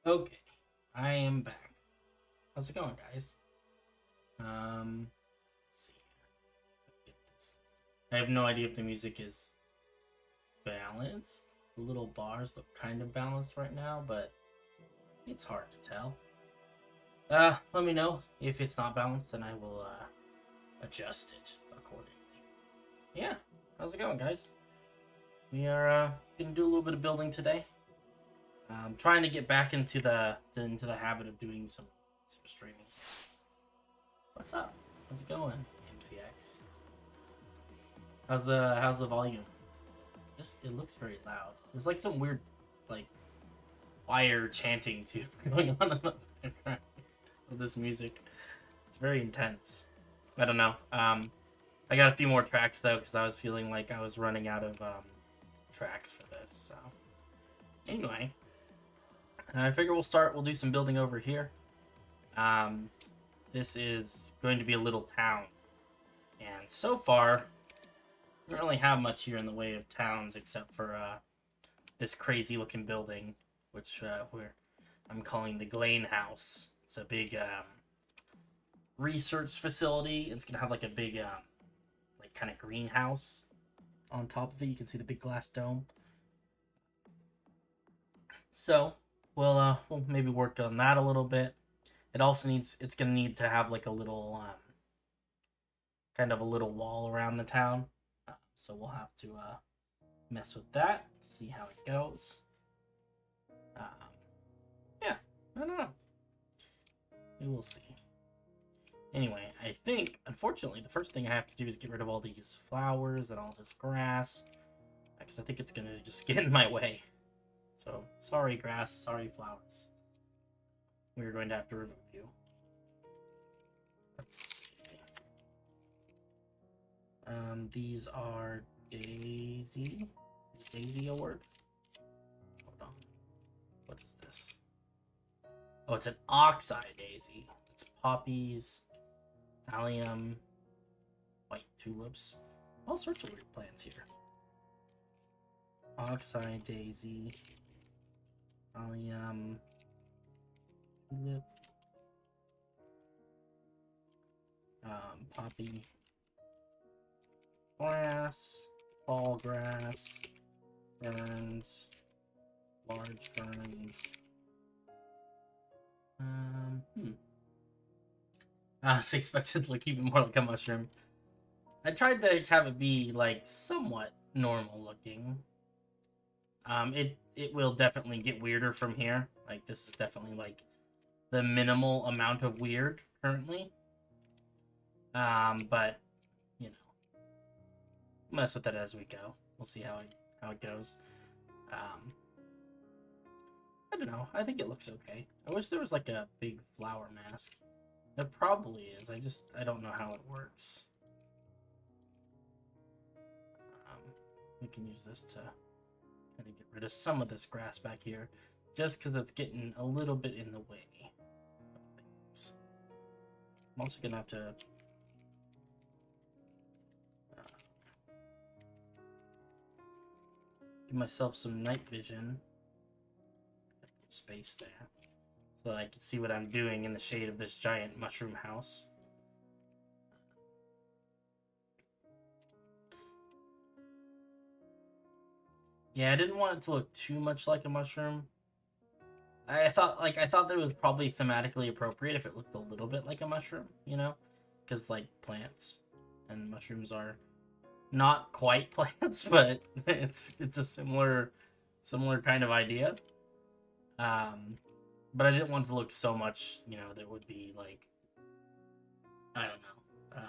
Okay, I am back. How's it going, guys? Let's see here. Get this. I have no idea if the music is balanced. The little bars look kind of balanced right now, but it's hard to tell. Let me know if it's not balanced, and I will adjust it accordingly. Yeah, how's it going, guys? We are gonna do a little bit of building today. I'm trying to get back into the habit of doing some streaming. What's up? How's it going, MCX? How's the volume? Just it looks very loud. There's like some weird like choir chanting too going on in the background of this music. It's very intense. I don't know. I got a few more tracks though because I was feeling like I was running out of tracks for this. So anyway, I figure we'll do some building over here. This is going to be a little town, and so far we don't really have much here in the way of towns except for this crazy looking building, which I'm calling the Glane House. It's a big research facility. It's gonna have like a big like kind of greenhouse on top of it. You can see the big glass dome. So we'll maybe work on that a little bit. It also it's gonna need to have like a little kind of a little wall around the town. So we'll have to mess with that, see how it goes. Yeah, I don't know. We will see. Anyway, I think, unfortunately, the first thing I have to do is get rid of all these flowers and all this grass, because I think it's going to just get in my way. So, sorry grass, sorry flowers. We're going to have to remove you. Let's see. These are daisy. Is daisy a word? Hold on. What is this? Oh, it's an oxeye daisy. It's poppies, allium, white tulips, all sorts of weird plants here. Oxeye daisy, allium, tulip, poppy, grass, fall grass, ferns, large ferns. I was expected to look even more like a mushroom. I tried to have it be like somewhat normal looking. It will definitely get weirder from here. Like this is definitely like the minimal amount of weird currently. But you know, mess with it as we go. We'll see how it goes. I don't know. I think it looks okay. I wish there was like a big flower mask. There probably is. I don't know how it works. We can use this to kind of get rid of some of this grass back here, just because it's getting a little bit in the way of things. I'm also gonna have to give myself some night vision. Space there, so that I can see what I'm doing in the shade of this giant mushroom house. Yeah, I didn't want it to look too much like a mushroom. I thought that it was probably thematically appropriate if it looked a little bit like a mushroom, you know, because like plants and mushrooms are not quite plants, but it's a similar kind of idea. But I didn't want it to look so much, you know, that would be like, I don't know,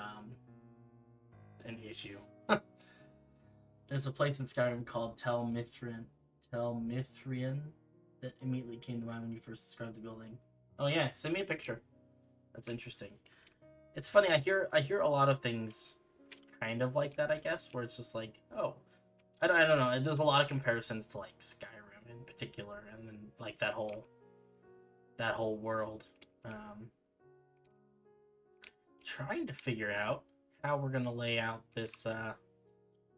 an issue. There's a place in Skyrim called Tel Mithryn, Tell Mithrian that immediately came to mind when you first described the building. Oh yeah, send me a picture. That's interesting. It's funny. I hear a lot of things kind of like that. I guess where it's just like, oh, I don't know. There's a lot of comparisons to like Skyrim in particular, and then like that whole world. Trying to figure out how we're gonna lay out this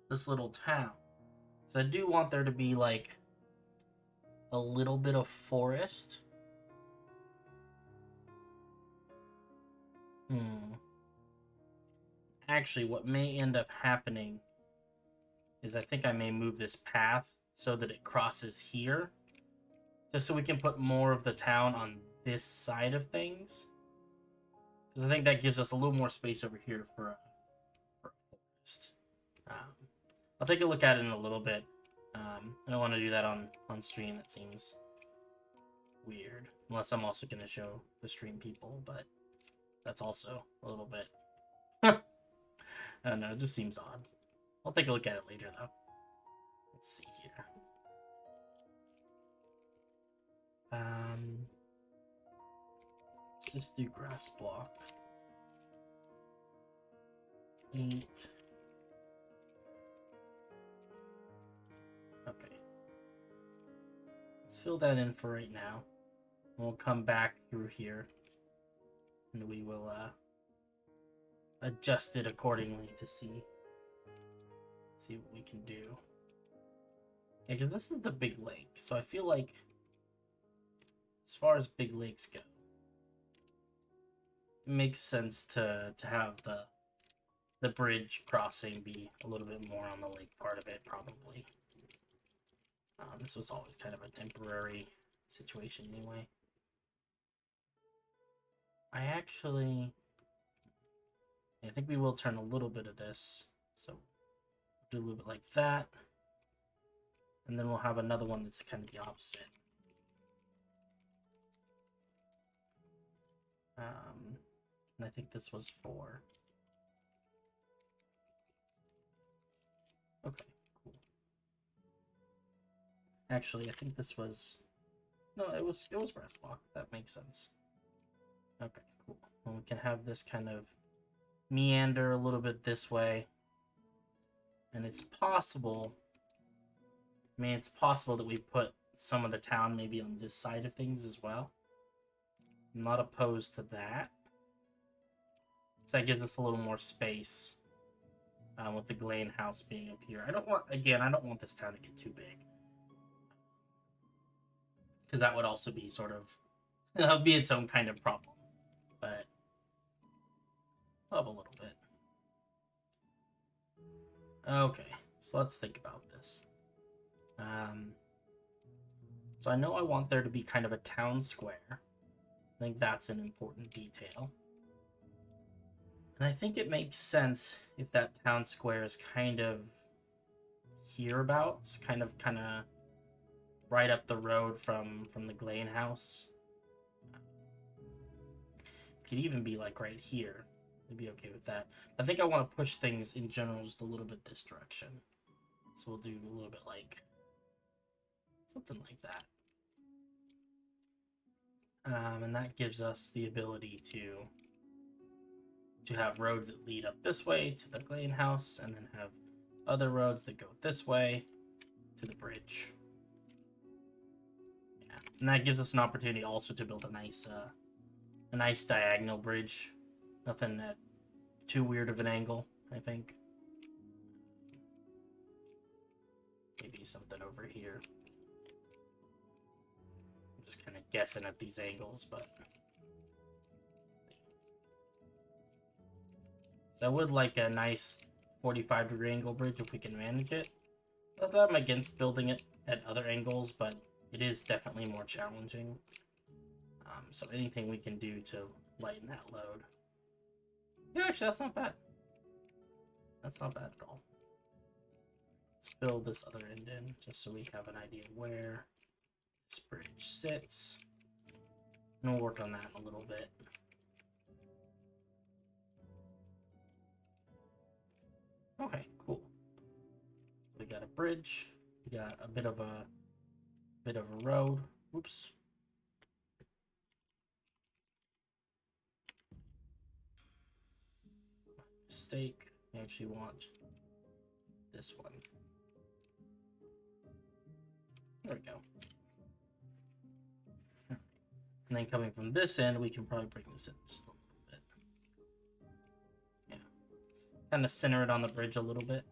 this little town. So I do want there to be like a little bit of forest. Actually, what may end up happening is I think I may move this path so that it crosses here, just so we can put more of the town on this side of things. Because I think that gives us a little more space over here for a forest. I'll take a look at it in a little bit. I don't want to do that on stream. It seems weird. Unless I'm also going to show the stream people, but that's also a little bit... I don't know, it just seems odd. I'll take a look at it later, though. Let's see here. Let's just do grass block. 8. Okay. Let's fill that in for right now. We'll come back through here. And we will, adjust it accordingly to see what we can do. Yeah, because this is the big lake, so I feel like as far as big lakes go, it makes sense to have the bridge crossing be a little bit more on the lake part of it, probably. This was always kind of a temporary situation anyway. I think we will turn a little bit of this, so do a little bit like that, and then we'll have another one that's kind of the opposite. And I think this was 4. Okay, cool. Actually, I think this was... No, it was breath block. That makes sense. Okay, cool. And we can have this kind of meander a little bit this way. And it's possible... I mean, it's possible that we put some of the town maybe on this side of things as well. I'm not opposed to that. So that gives us a little more space with the Glane house being up here. I don't want this town to get too big. Because that would also be sort of... that would be its own kind of problem. But... up a little bit. Okay, so let's think about this. So I know I want there to be kind of a town square. I think that's an important detail. And I think it makes sense if that town square is kind of hereabouts, kind of right up the road from the Glane house. It could even be like right here. I'd be okay with that. I think I want to push things in general just a little bit this direction. So we'll do a little bit like something like that. And that gives us the ability to have roads that lead up this way to the Glane house, and then have other roads that go this way to the bridge. Yeah, and that gives us an opportunity also to build a nice diagonal bridge. Nothing at too weird of an angle, I think. Maybe something over here. I'm just kind of guessing at these angles, but... So I would like a nice 45-degree angle bridge if we can manage it. Not that I'm against building it at other angles, but it is definitely more challenging. So anything we can do to lighten that load. Yeah, actually, that's not bad. That's not bad at all. Let's fill this other end in, just so we have an idea where this bridge sits. And we'll work on that in a little bit. Okay, cool. We got a bridge. We got a bit of a Bit of a road. Oops. Mistake. I actually want this one. There we go. And then coming from this end, we can probably bring this in just a little bit. Yeah. Kind of center it on the bridge a little bit.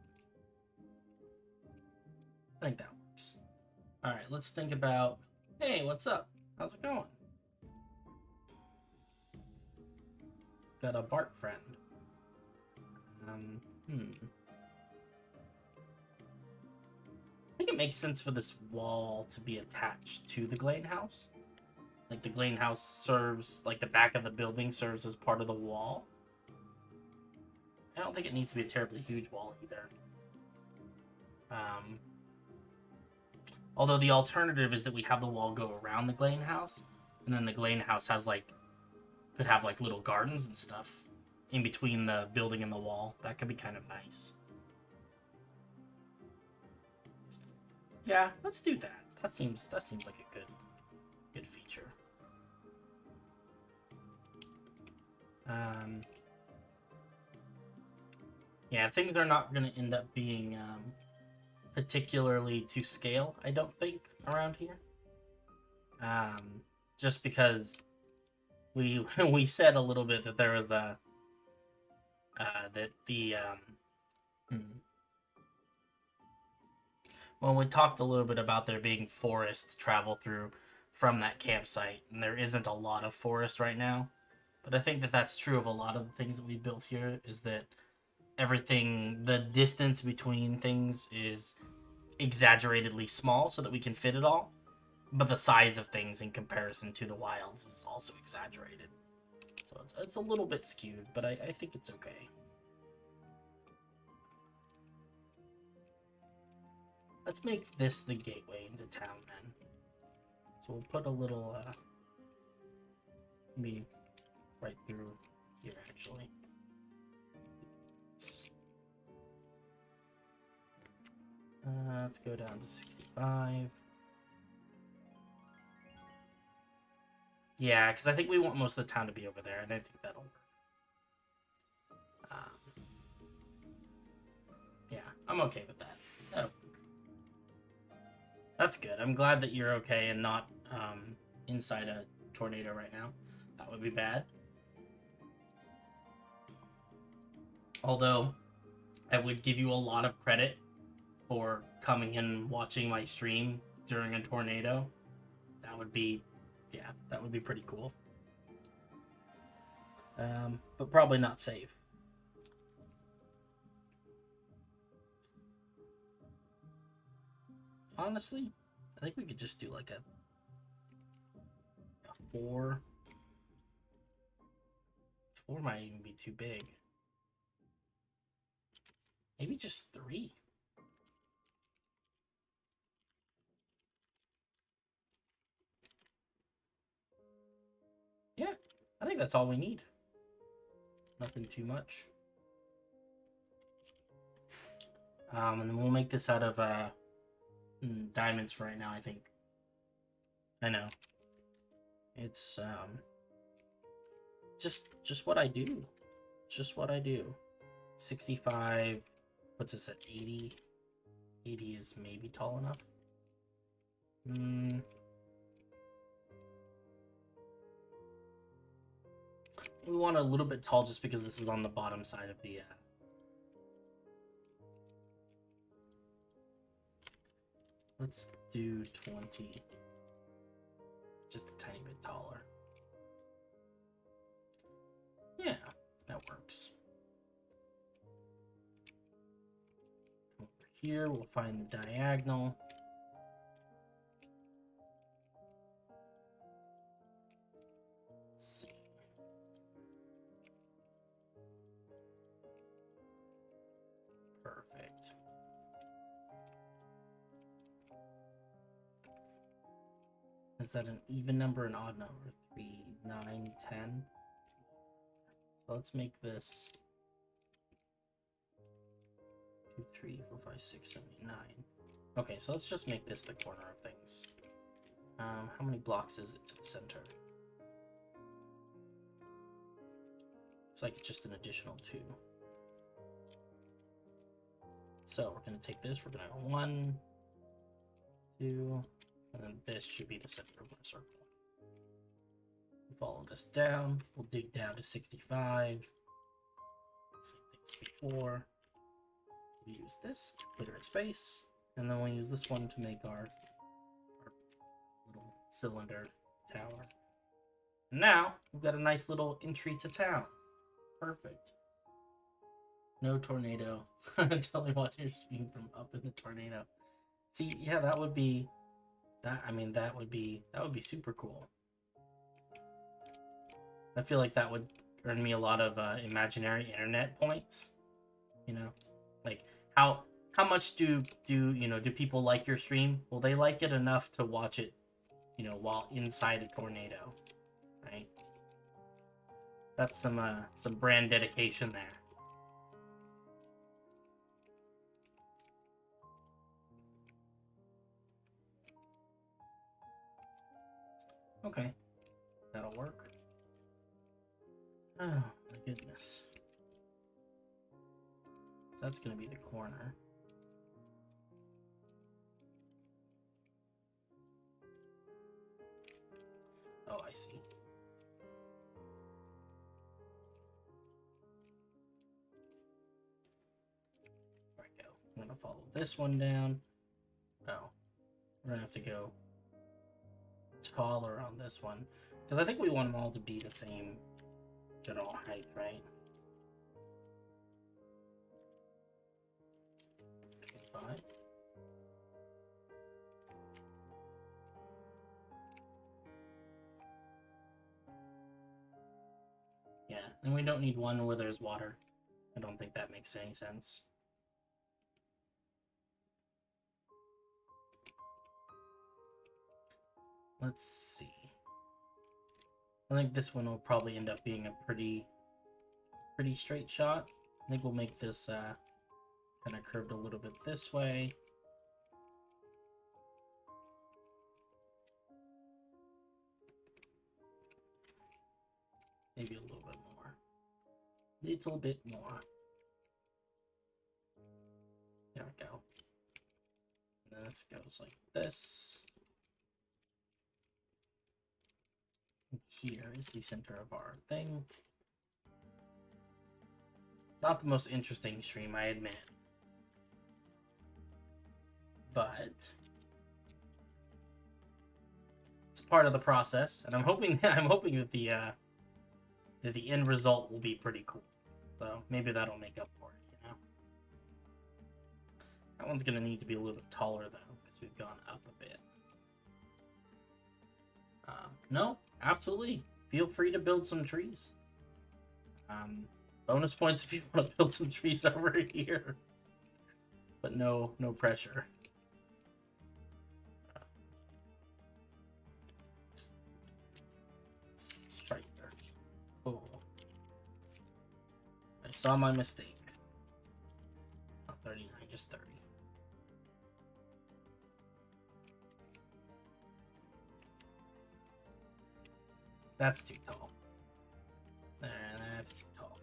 I think that works. All right, let's think about, hey, what's up? How's it going? Got a Bart friend. I think it makes sense for this wall to be attached to the Glane house. Like the Glane house serves, like the back of the building serves as part of the wall. I don't think it needs to be a terribly huge wall either. Although the alternative is that we have the wall go around the Glane house, and then the Glane house has could have little gardens and stuff in between the building and the wall. That could be kind of nice. Yeah, let's do that. That seems like a good feature. Yeah, things are not going to end up being particularly to scale, I don't think, around here. Just because we we said a little bit that there was a well, we talked a little bit about there being forest to travel through from that campsite, and there isn't a lot of forest right now. But I think that that's true of a lot of the things that we built here, is that everything, the distance between things is exaggeratedly small so that we can fit it all. But the size of things in comparison to the wilds is also exaggerated. So it's a little bit skewed, but I think it's okay. Let's make this the gateway into town then. So we'll put a little, maybe right through here actually. Let's go down to 65. Yeah, because I think we want most of the town to be over there, and I think that'll work. Yeah, I'm okay with that. That'll work. That's good. I'm glad that you're okay and not inside a tornado right now. That would be bad. Although, I would give you a lot of credit for coming and watching my stream during a tornado. That would be, yeah, that would be pretty cool. But probably not safe. Honestly, I think we could just do like a 4. 4 might even be too big. Maybe just 3. Yeah, I think that's all we need. Nothing too much. And then we'll make this out of diamonds for right now, I think. I know. It's just what I do. Just what I do. 65. What's this at 80? 80 is maybe tall enough. We want it a little bit tall just because this is on the bottom side of the let's do 20. Just a tiny bit taller. Yeah, that works. Over here, we'll find the diagonal. Let's see. Perfect. Is that an even number or an odd number? 3, 9, 10. So let's make this 2, 3, 4, 5, 6, 7, 8, 9. Okay, so let's just make this the corner of things. How many blocks is it to the center? Looks like it's just an additional 2. So we're going to take this, we're going to go 1, 2, and then this should be the center of our circle. Follow this down, we'll dig down to 65. Same things before. We use this to clear a space, and then we'll use this one to make our little cylinder tower. And now we've got a nice little entry to town. Perfect. No tornado. Until I watch your stream from up in the tornado. See, yeah, that would be that. I mean, that would be super cool. I feel like that would earn me a lot of imaginary internet points. You know, like how much do people like your stream? Well, they like it enough to watch it, while inside a tornado, right? That's some brand dedication there. Okay, that'll work. Oh my goodness. So that's gonna be the corner. Oh, I see. There we go. I'm gonna follow this one down. Oh, we're gonna have to go taller on this one, because I think we want them all to be the same general height, right? 25. Yeah, and we don't need one where there's water. I don't think that makes any sense. Let's see. I think this one will probably end up being a pretty straight shot. I think we'll make this kind of curved a little bit this way. Maybe a little bit more. Little bit more. There we go. And then this goes like this. Here is the center of our thing. Not the most interesting stream, I admit. But it's a part of the process, and I'm hoping that the end result will be pretty cool. So maybe that'll make up for it, That one's gonna need to be a little bit taller though, because we've gone up a bit. No, absolutely. Feel free to build some trees. Bonus points if you want to build some trees over here. But no pressure. Let's try 30. Oh. I saw my mistake. Not 39, just 30. That's too tall. That's too tall.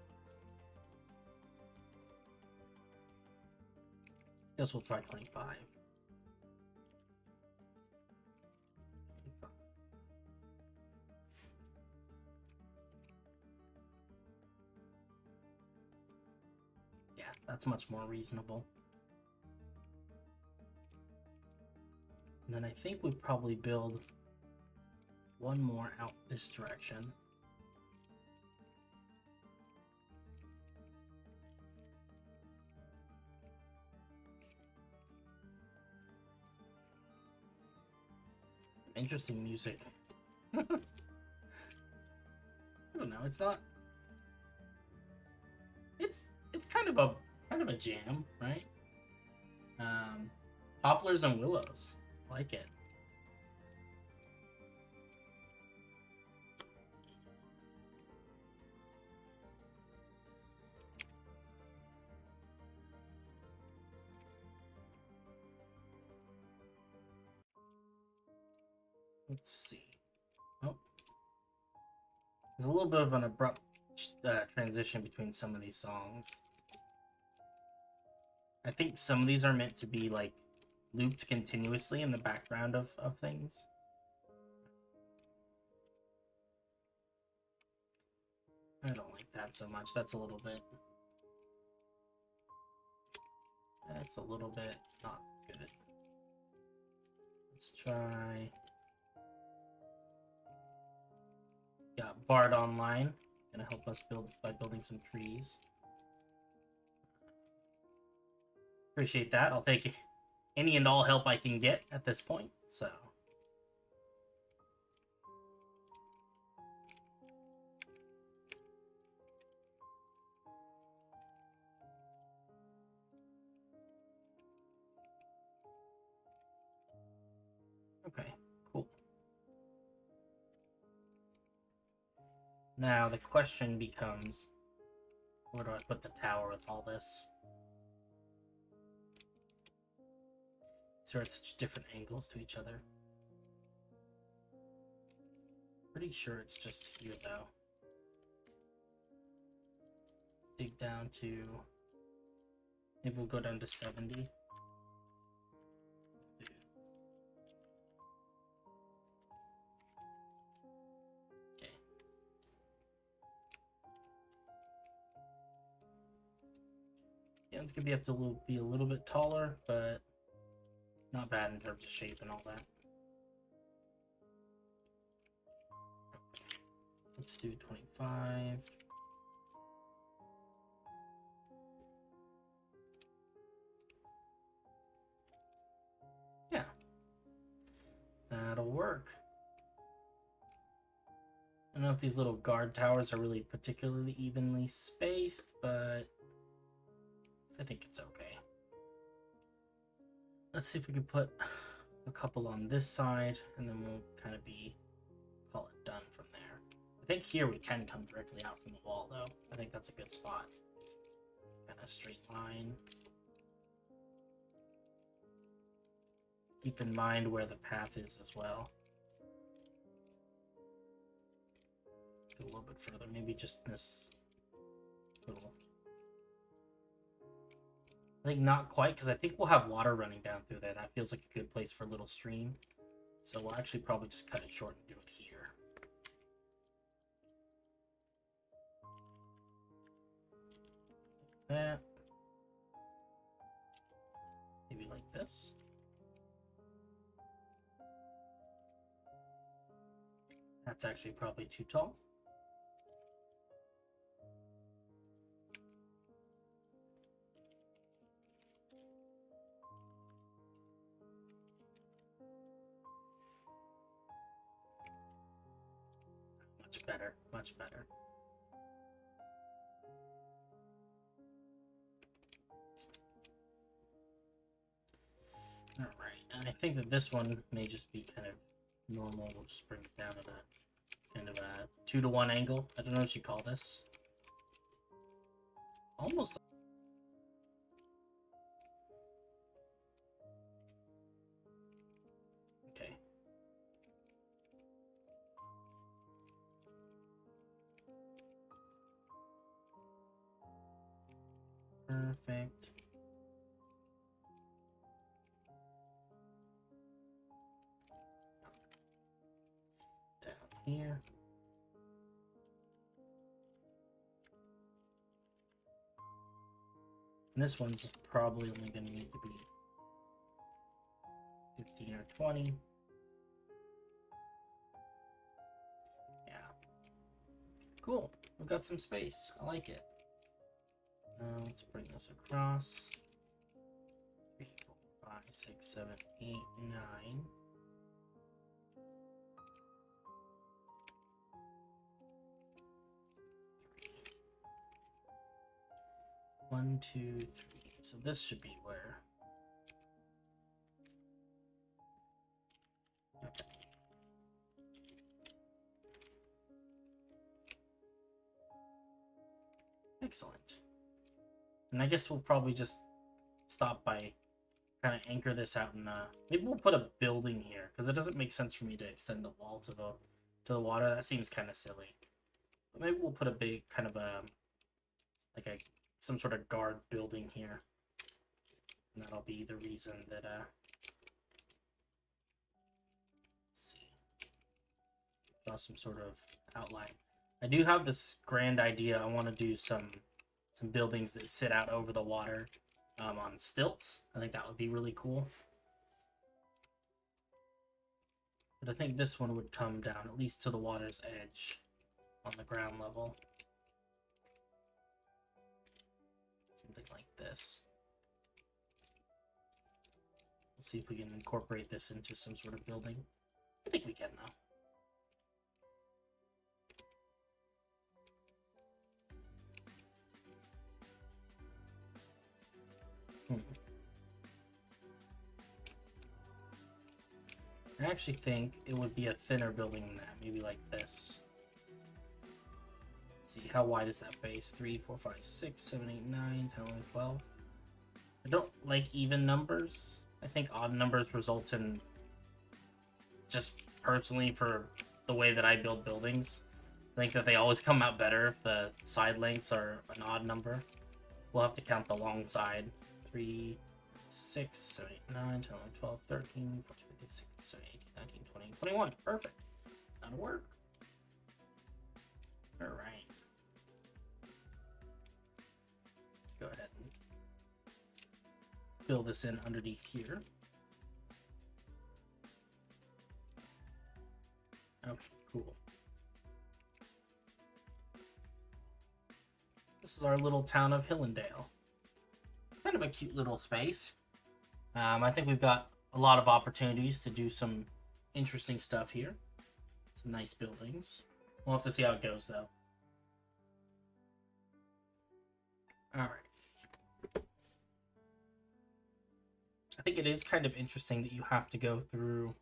Guess we'll try 25. Yeah, that's much more reasonable. And then I think we'd probably build one more out this direction. Interesting music. I don't know, it's not. It's kind of a jam, right? Poplars and willows. I like it. Let's see. Oh, there's a little bit of an abrupt transition between some of these songs. I think some of these are meant to be like looped continuously in the background of things. I don't like that so much. That's a little bit not good. Let's try. Got Bard Online. Gonna help us build by building some trees. Appreciate that. I'll take any and all help I can get at this point. So. Okay, cool. Now the question becomes, where do I put the tower with all this? So it's such different angles to each other. Pretty sure it's just here though. Dig down to, maybe we'll go down to 70. Okay. Yeah, it's gonna have to be a little bit taller, but not bad in terms of shape and all that. Let's do 25. Yeah. That'll work. I don't know if these little guard towers are really particularly evenly spaced, but I think it's okay. Let's see if we can put a couple on this side, and then we'll kind of call it done from there. I think here we can come directly out from the wall, though. I think that's a good spot. Kind of straight line. Keep in mind where the path is as well. Go a little bit further, maybe just this little. I think not quite, because I think we'll have water running down through there. That feels like a good place for a little stream. So we'll actually probably just cut it short and do it here. Like that. Maybe like this. That's actually probably too tall. Much better, much better. All right, and I think that this one may just be kind of normal. We'll just bring it down to that kind of a 2-to-1 angle. I don't know what you call this. Almost. Okay. Perfect. Down here. And this one's probably only going to need to be 15 or 20. Yeah. Cool. We've got some space. I like it. Let's bring this across. 3, 4, 5, 6, 7, 8, 9. 1, 2, 3. So this should be where. Okay. Excellent. And I guess we'll probably just stop by kind of anchor this out, and maybe we'll put a building here, because it doesn't make sense for me to extend the wall to the water. That seems kind of silly. But maybe we'll put a big kind of like some sort of guard building here, and that'll be the reason that let's see, draw some sort of outline. I do have this grand idea. I want to do some buildings that sit out over the water on stilts. I think that would be really cool. But I think this one would come down at least to the water's edge on the ground level. Something like this. Let's see if we can incorporate this into some sort of building. I think we can, though. I actually think it would be a thinner building than that, maybe like this. Let's see, how wide is that base? 3, 4, 5, 6, 7, 8, 9, 10, 11, 12. I don't like even numbers. I think odd numbers result in, just personally for the way that I build buildings, I think that they always come out better if the side lengths are an odd number. We'll have to count the long side. 3, 6, 7, 8, 9, 10, 11, 12, 13, 14, 15, 16, 17, 18, 19, 20, 21. Perfect. That'll work. All right. Let's go ahead and fill this in underneath here. Okay, cool. This is our little town of Hillendale. Kind of a cute little space. I think we've got a lot of opportunities to do some interesting stuff here. Some nice buildings. We'll have to see how it goes, though. Alright. I think it is kind of interesting that you have to go through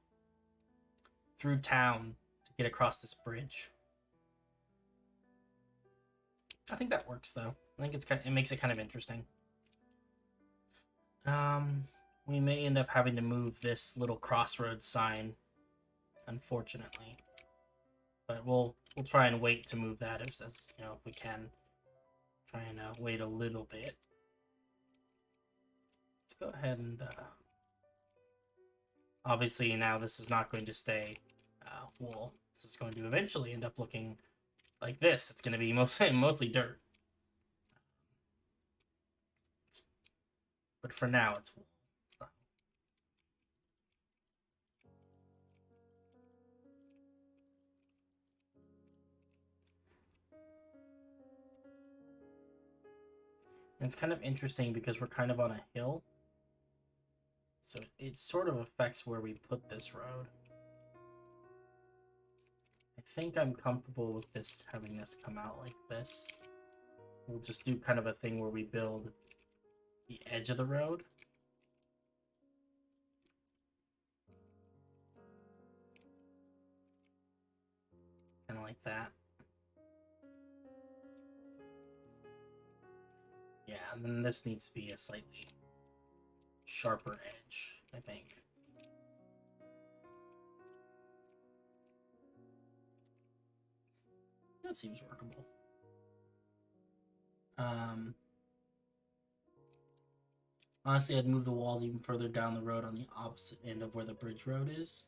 town to get across this bridge. I think that works, though. I think it makes it kind of interesting. We may end up having to move this little crossroads sign, unfortunately. But we'll try and wait to move that if we can. Try and wait a little bit. Let's go ahead and obviously now this is not going to stay wool. This is going to eventually end up looking like this. It's going to be mostly dirt. But for now, it's wool. And it's kind of interesting because we're kind of on a hill. So it sort of affects where we put this road. I think I'm comfortable with this, having this come out like this. We'll just do kind of a thing where we build the edge of the road. Kind of like that. Yeah, and then this needs to be a slightly sharper edge, I think. That seems workable. Honestly, I'd move the walls even further down the road on the opposite end of where the bridge road is.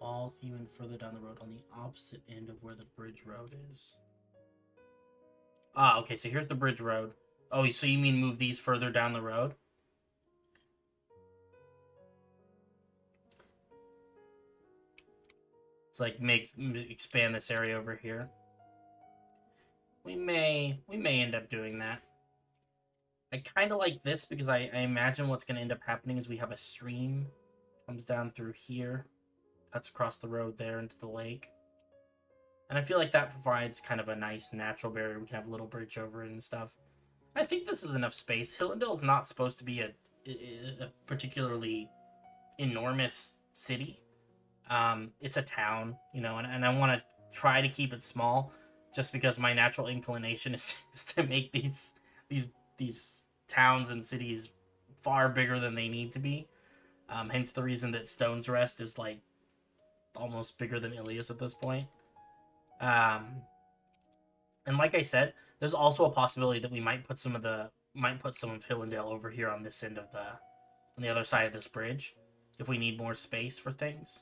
Walls even further down the road on the opposite end of where the bridge road is. Ah, okay, so here's the bridge road. Oh, so you mean move these further down the road? It's like expand this area over here. We may end up doing that. I kind of like this because I imagine what's going to end up happening is we have a stream comes down through here, cuts across the road there into the lake. And I feel like that provides kind of a nice natural barrier. We can have a little bridge over it and stuff. I think this is enough space. Hillendale is not supposed to be a particularly enormous city. It's a town, and I want to try to keep it small, just because my natural inclination is to make these towns and cities far bigger than they need to be. Hence the reason that Stone's Rest is like almost bigger than Illias at this point. And like I said, there's also a possibility that we might put some of Hillendale over here on this end of on the other side of this bridge, if we need more space for things.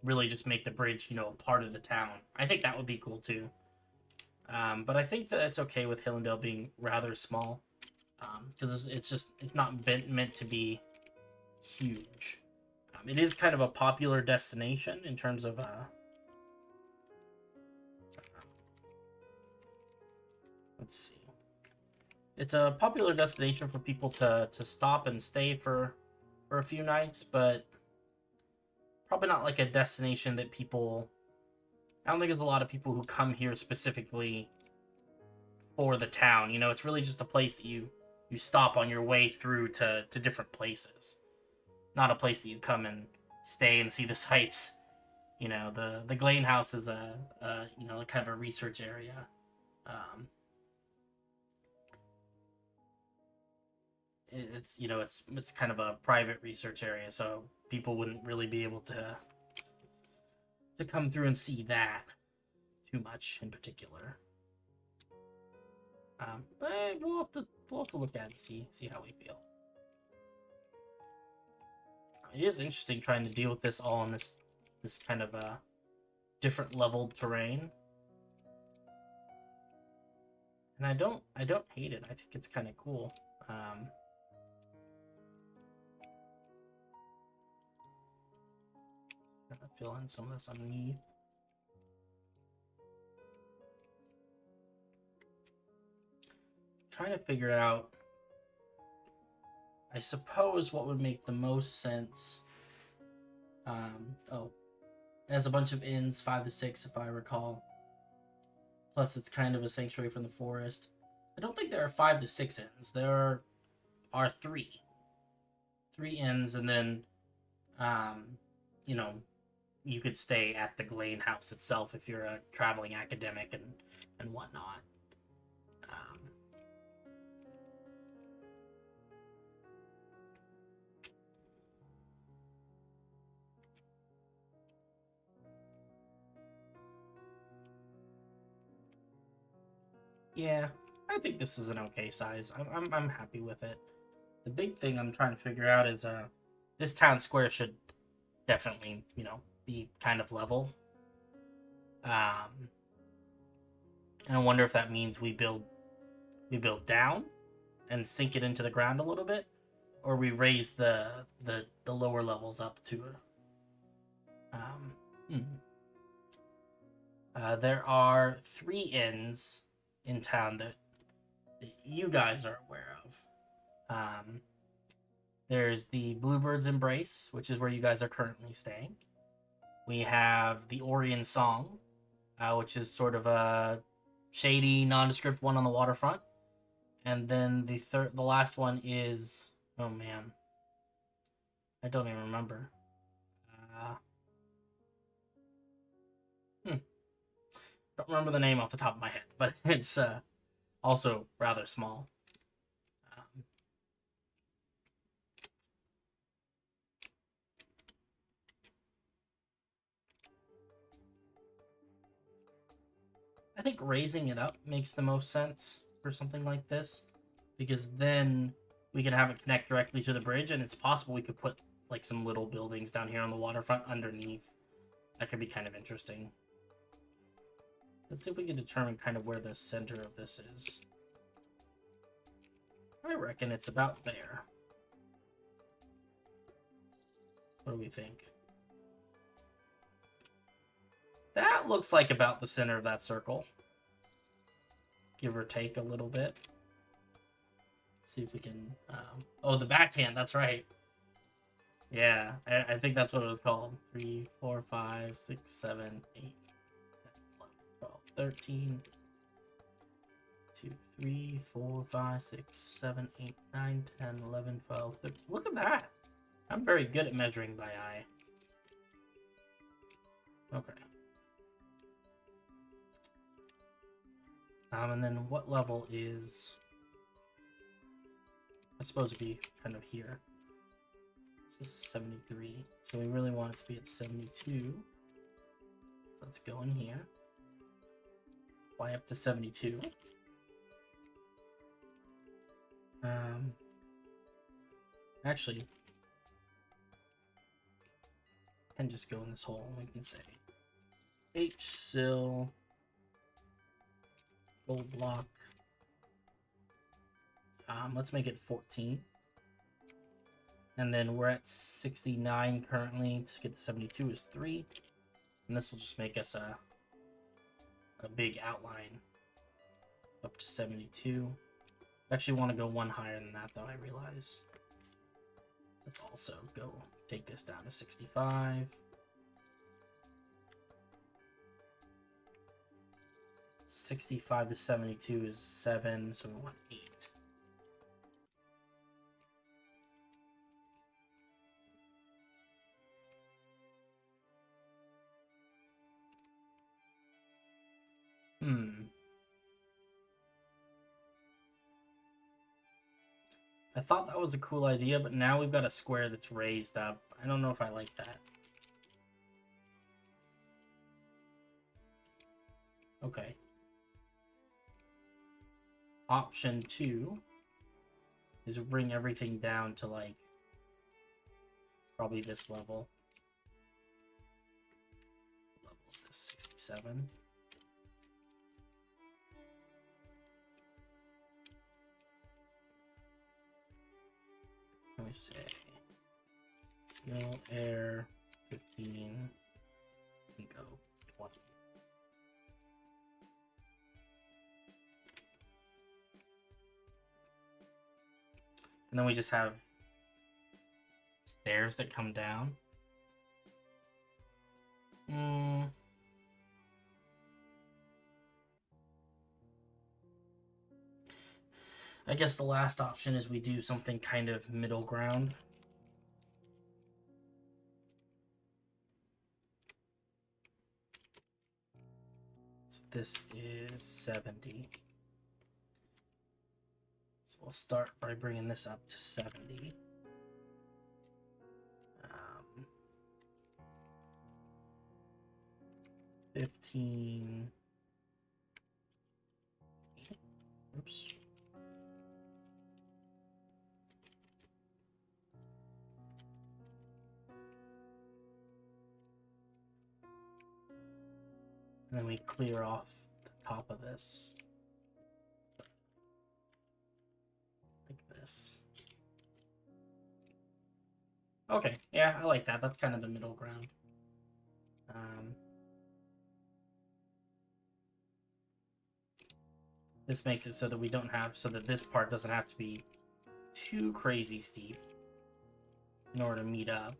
Really just make the bridge, part of the town. I think that would be cool too. But I think that it's okay with Hillendale being rather small, because it's not meant to be huge. It is kind of a popular destination in terms of let's see. It's a popular destination for people to stop and stay for a few nights, but probably not like a destination that people... I don't think there's a lot of people who come here specifically for the town. It's really just a place that you stop on your way through to different places. Not a place that you come and stay and see the sights. The Glane House is a kind of a research area. It's kind of a private research area, so people wouldn't really be able to come through and see that too much in particular. But we'll have to look at it and see how we feel. It is interesting trying to deal with this all on this kind of different leveled terrain. And I don't hate it. I think it's kind of cool. Gonna fill in some of this underneath. Trying to figure out, I suppose, what would make the most sense. It has a bunch of inns, 5 to 6 if I recall. Plus it's kind of a sanctuary from the forest. I don't think there are 5 to 6 inns. There are 3. 3 inns, and then, you could stay at the Glane House itself if you're a traveling academic and whatnot. Yeah, I think this is an okay size. I'm happy with it. The big thing I'm trying to figure out is this town square should definitely, be kind of level. And I wonder if that means we build down and sink it into the ground a little bit, or we raise the lower levels up to it. There are 3 inns in town that you guys are aware of. There's the Bluebird's Embrace, which is where you guys are currently staying. We have the Orion Song, which is sort of a shady, nondescript one on the waterfront. And then the last one is... oh man. I don't even remember. Don't remember the name off the top of my head, but it's also rather small. I think raising it up makes the most sense for something like this, because then we can have it connect directly to the bridge, and it's possible we could put like some little buildings down here on the waterfront underneath. That could be kind of interesting. Let's see if we can determine kind of where the center of this is. I reckon it's about there. What do we think? That looks like about the center of that circle. Give or take a little bit. Let's see if we can... oh, the backhand, that's right. Yeah, I think that's what it was called. 3, 4, 5, 6, 7, 8, 10, 11, 12, 13. 2, 3, 4, 5, 6, 7, 8, 9, 10, 11, 12, 13. Look at that. I'm very good at measuring by eye. Okay. And then what level is It's supposed to be kind of here. This is 73. So we really want it to be at 72. So let's go in here. Fly up to 72. Actually, I can just go in this hole and we can say HSIL gold block. Let's make it 14. And then we're at 69 currently. To get to 72 is 3. And this will just make us a big outline up to 72. I actually want to go one higher than that, though, I realize. Let's also go take this down to 65. 65 to 72 is 7, so we want 8. I thought that was a cool idea, but now we've got a square that's raised up. I don't know if I like that. Okay. Option 2 is bring everything down to, like, probably this level. What level is this? 67. Let me say snow air 15 and go 20. And then we just have stairs that come down. I guess the last option is we do something kind of middle ground. So this is 70. So we'll start by bringing this up to 70. 15. Oops. And then we clear off the top of this. Like this. Okay, yeah, I like that. That's kind of the middle ground. This makes it so that we don't have, so that this part doesn't have to be too crazy steep in order to meet up.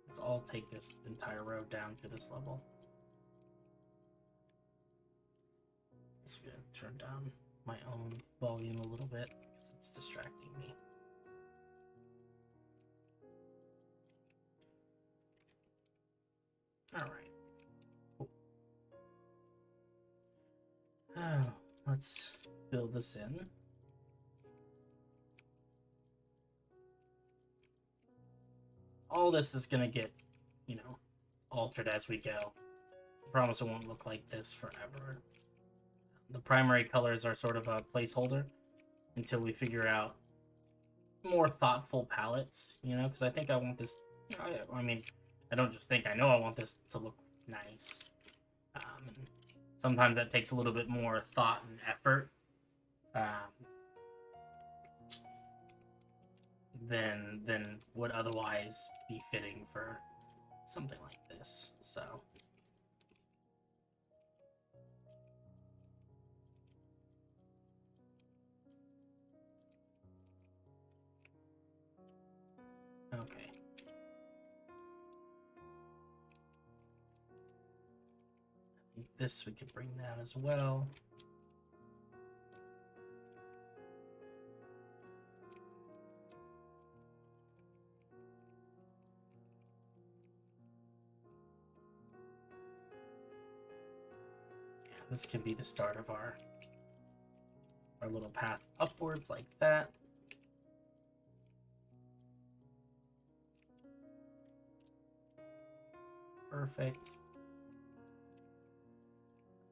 Let's all take this entire road down to this level. Just gonna turn down my own volume a little bit because it's distracting me. All right. Oh, let's fill this in. All this is gonna get, you know, altered as we go. I promise it won't look like this forever. The primary colors are sort of a placeholder until we figure out more thoughtful palettes, you know, because I think I want this, I mean, I don't just think, I know I want this to look nice. And sometimes that takes a little bit more thought and effort than would otherwise be fitting for something like this. So okay. I think this we could bring down as well. This can be the start of our our little path upwards like that. Perfect.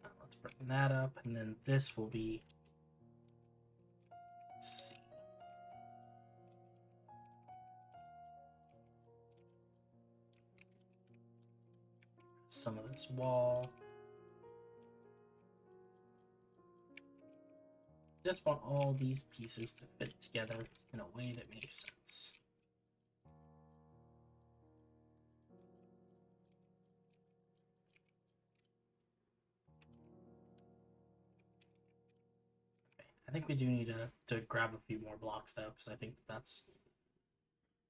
Now let's bring that up, and then this will be, let's see. Some of this wall. Just want all these pieces to fit together in a way that makes sense. I think we do need to grab a few more blocks though, because I think that's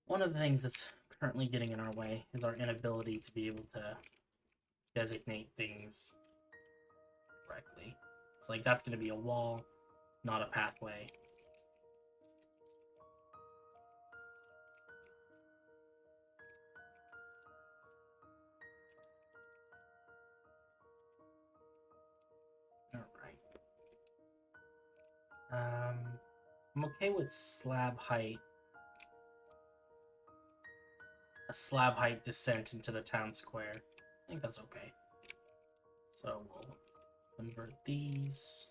one of the things that's currently getting in our way is our inability to be able to designate things correctly. So like that's going to be a wall, not a pathway. All right. I'm okay with slab height. A slab height descent into the town square. I think that's okay. So we'll convert these.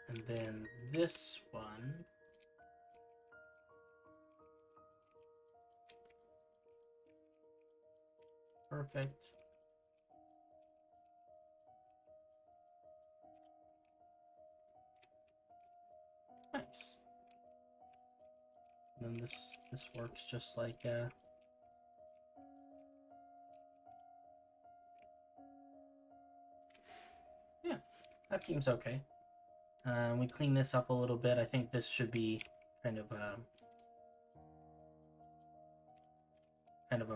And then this one. Perfect. Nice. And then this works just like yeah, that seems okay. We clean this up a little bit. I think this should be kind of a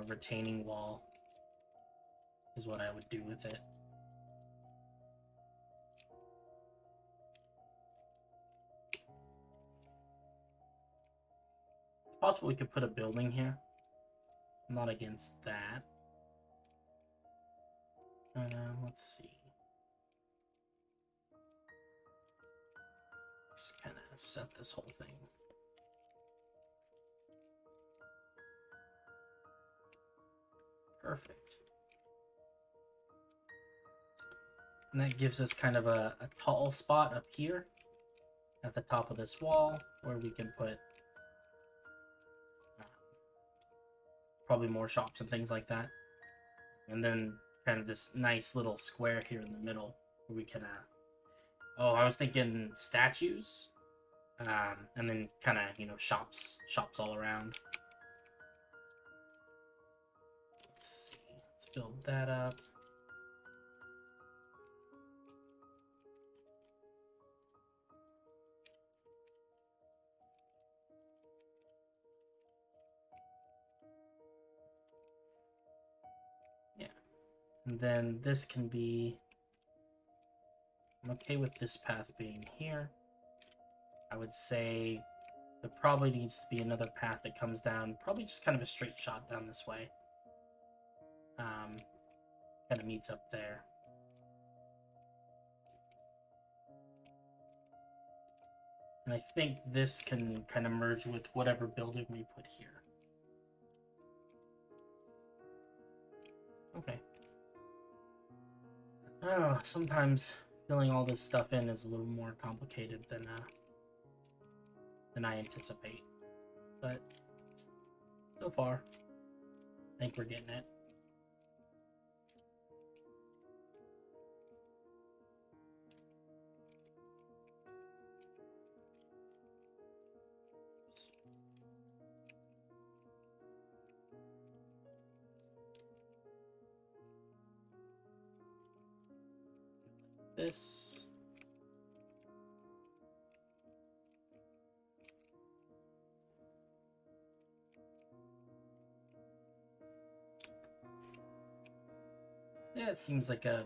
retaining wall is what I would do with it. It's possible we could put a building here. I'm not against that. Let's see. Just kind of set this whole thing. Perfect. And that gives us kind of a tall spot up here at the top of this wall where we can put probably more shops and things like that. And then kind of this nice little square here in the middle where we can oh, I was thinking statues, and then kind of, you know, shops all around. Let's see, let's build that up. Yeah, and then this can be, I'm okay with this path being here. I would say there probably needs to be another path that comes down, probably just kind of a straight shot down this way. Kind of meets up there. And I think this can kind of merge with whatever building we put here. Okay. Oh, sometimes filling all this stuff in is a little more complicated than I anticipate. But so far, I think we're getting it. This. Yeah, it seems like a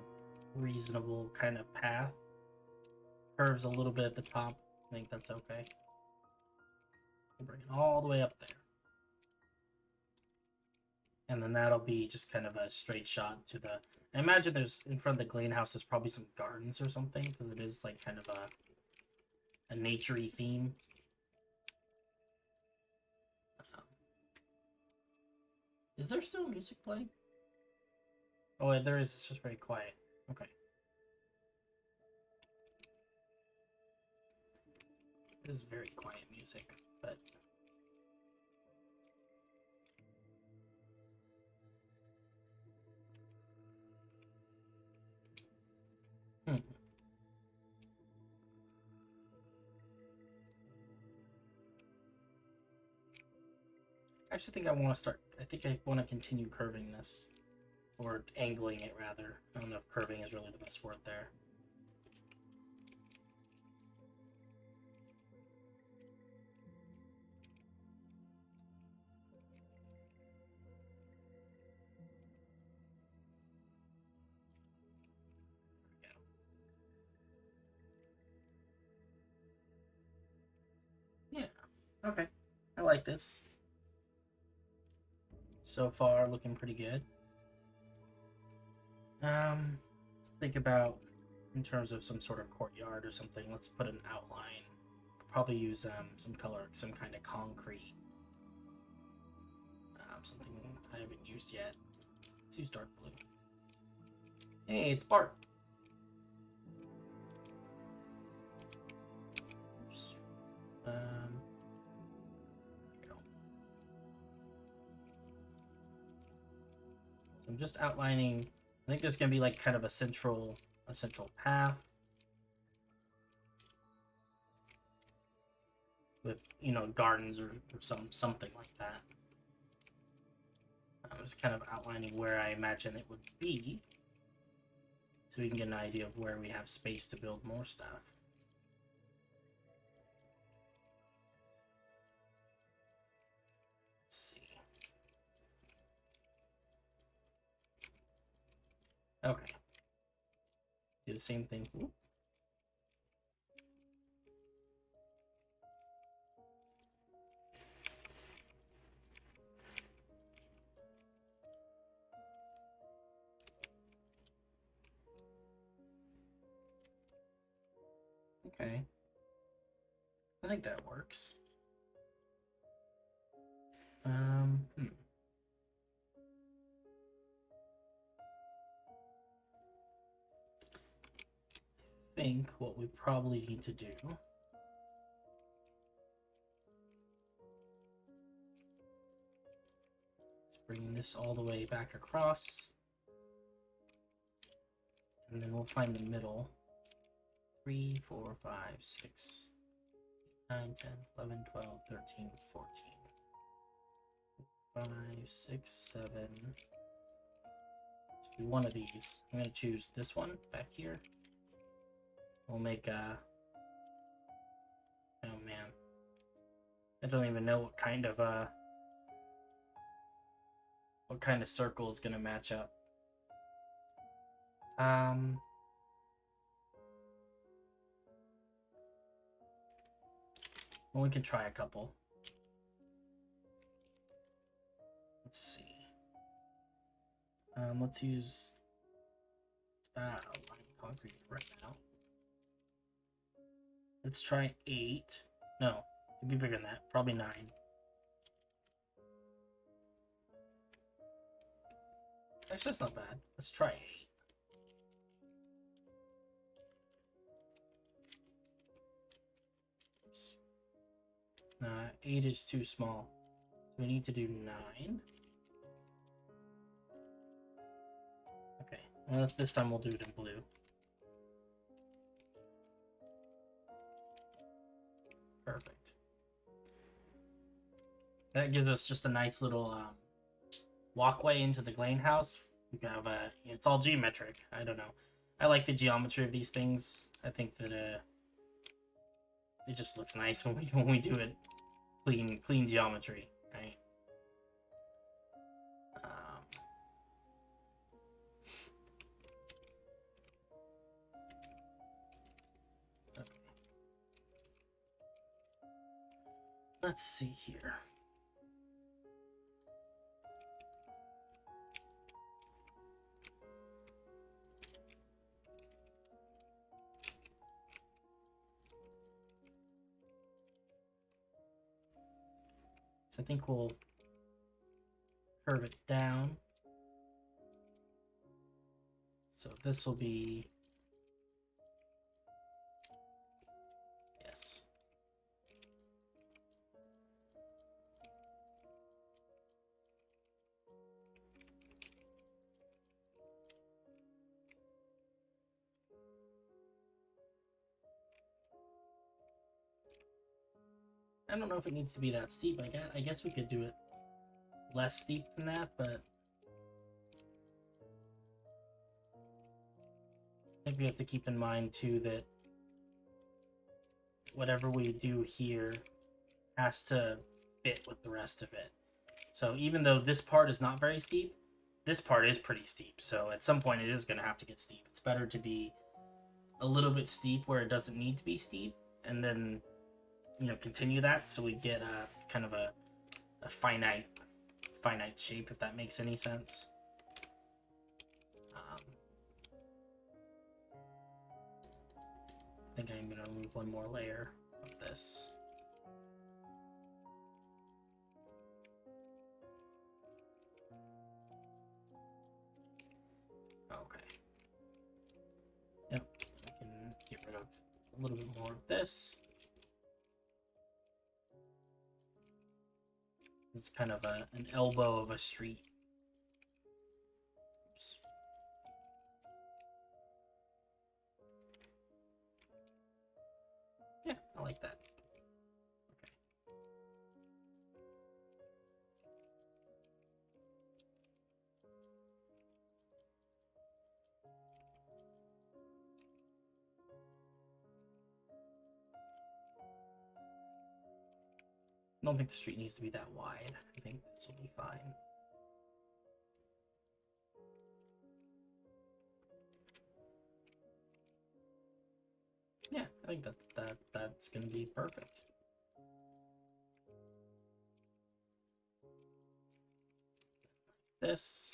reasonable kind of path. Curves a little bit at the top. I think that's okay. We'll bring it all the way up there. And then that'll be just kind of a straight shot to the I imagine there's in front of the Glane house. There's probably some gardens or something because it is like kind of a naturey theme. Is there still music playing? Oh, there is. It's just very quiet. Okay. It is very quiet music, but... I actually think I want to start... I think I want to continue curving this. Or angling it, rather. I don't know if curving is really the best word there. Yeah. Okay. I like this. So far, looking pretty good. Think about in terms of some sort of courtyard or something. Let's put an outline. Probably use some color, some kind of concrete. Something I haven't used yet. Let's use dark blue. Hey, it's Bart. Oops. There we go. So I'm just outlining. I think there's gonna be like kind of a central path with, you know, gardens or something like that. I'm just kind of outlining where I imagine it would be, so we can get an idea of where we have space to build more stuff. Let's see. Okay. Do the same thing. Ooh. Okay. I think that works. I think what we probably need to do is bring this all the way back across, and then we'll find the middle. 3, 4, 5, 6, 9, 10, 11, 12, 13, 14. 5, 6, 7. So do one of these. I'm going to choose this one back here. We'll make a... Oh man. I don't even know what kind of circle is going to match up. Well, we can try a couple. Let's see. Let's use concrete right now. Let's try 8. No, it'd be bigger than that. Probably 9. Actually, that's not bad. Let's try 8. Oops. 8 is too small. So we need to do 9. Okay, well, this time we'll do it in blue. Perfect. That gives us just a nice little walkway into the Glane house. We can have it's all geometric. I don't know. I like the geometry of these things. I think that it just looks nice when we do it clean geometry, right? Okay. Let's see here. So I think we'll curve it down. So this will be, yes. I don't know if it needs to be that steep. I guess we could do it less steep than that, but I think we have to keep in mind too that whatever we do here has to fit with the rest of it. So even though this part is not very steep, this part is pretty steep. So at some point it is going to have to get steep. It's better to be a little bit steep where it doesn't need to be steep, and then, you know, continue that so we get a kind of a finite shape, if that makes any sense. I think I'm going to remove one more layer of this. Okay. Yep, I can get rid of a little bit more of this. It's kind of an elbow of a street. Oops. Yeah, I like that. Okay. I don't think the street needs to be that wide. I think this will be fine. Yeah, I think that's gonna be perfect. This.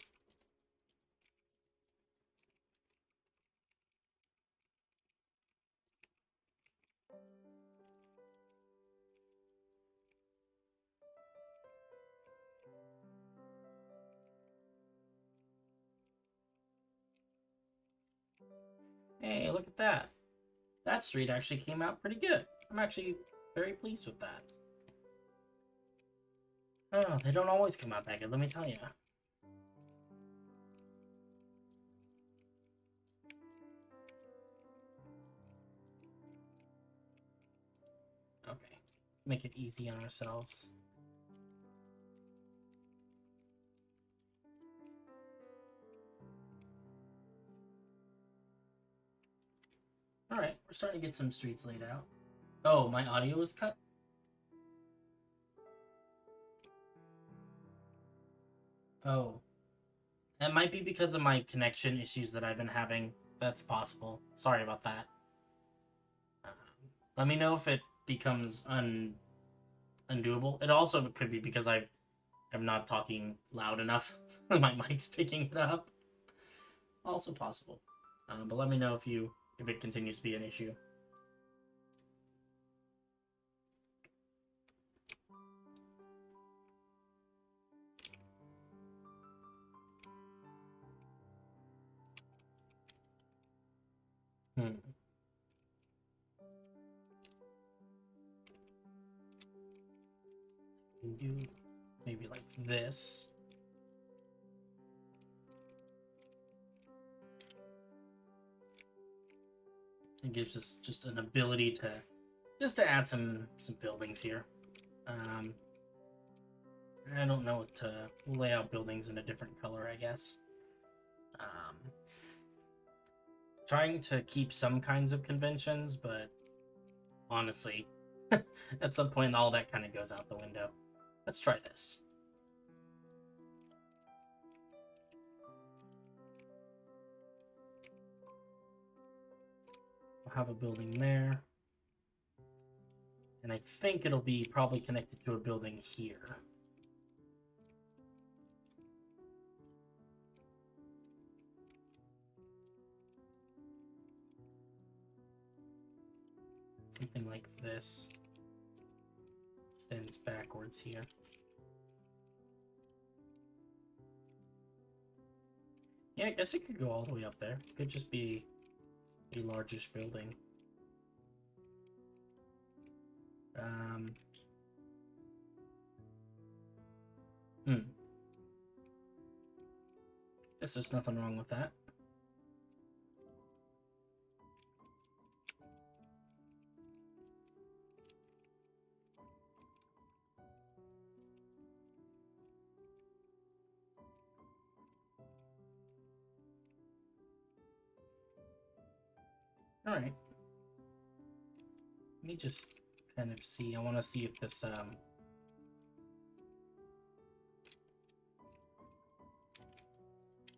Hey, look at that. That street actually came out pretty good. I'm actually very pleased with that. Oh, they don't always come out that good, let me tell you. Okay, make it easy on ourselves. Alright, we're starting to get some streets laid out. Oh, my audio was cut? Oh. That might be because of my connection issues that I've been having. That's possible. Sorry about that. Let me know if it becomes undoable. It also could be because I'm not talking loud enough. My mic's picking it up. Also possible. But let me know if it continues to be an issue. Do maybe like this. It gives us just an ability to add some buildings here. I don't know what to lay out buildings in a different color, I guess. Trying to keep some kinds of conventions, but honestly, at some point all that kind of goes out the window. Let's try this. We'll have a building there. And I think it'll be probably connected to a building here. Something like this. Extends backwards here. Yeah, I guess it could go all the way up there. It could just be a largish building. Guess there's nothing wrong with that. All right. Let me just kind of see. I want to see if this I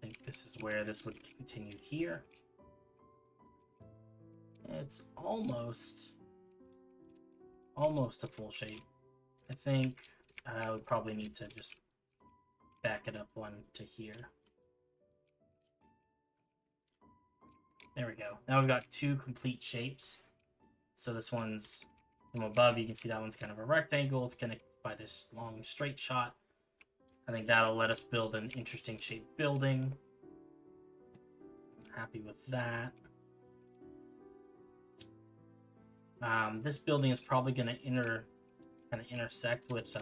think this is where this would continue here. It's almost a full shape. I think I would probably need to just back it up one to here. There we go. Now we've got two complete shapes. So this one's from above. You can see that one's kind of a rectangle. It's connected by this long straight shot. I think that'll let us build an interesting shaped building. I'm happy with that. This building is probably going to intersect with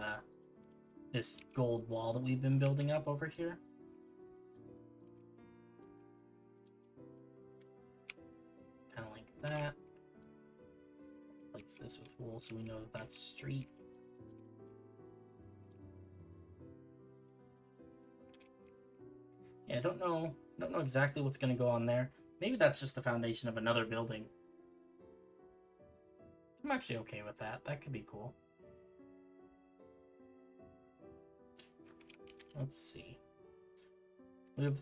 this gold wall that we've been building up over here. Kind of like that. Place this with wool so we know that that's street. Yeah, I don't know exactly what's going to go on there. Maybe that's just the foundation of another building. I'm actually okay with that. That could be cool. Let's see.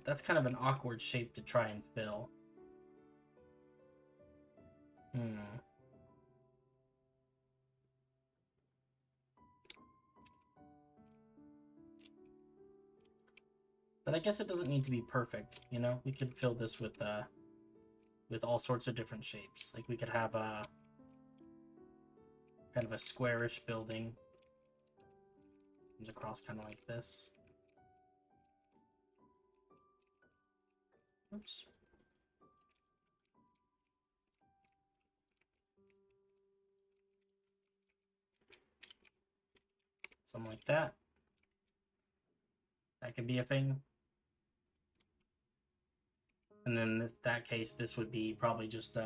That's kind of an awkward shape to try and fill. But I guess it doesn't need to be perfect, you know? We could fill this with all sorts of different shapes. Like we could have a kind of a squarish building. Comes across kind of like this. Oops. Something like that. That could be a thing. And then in that case, this would be probably just,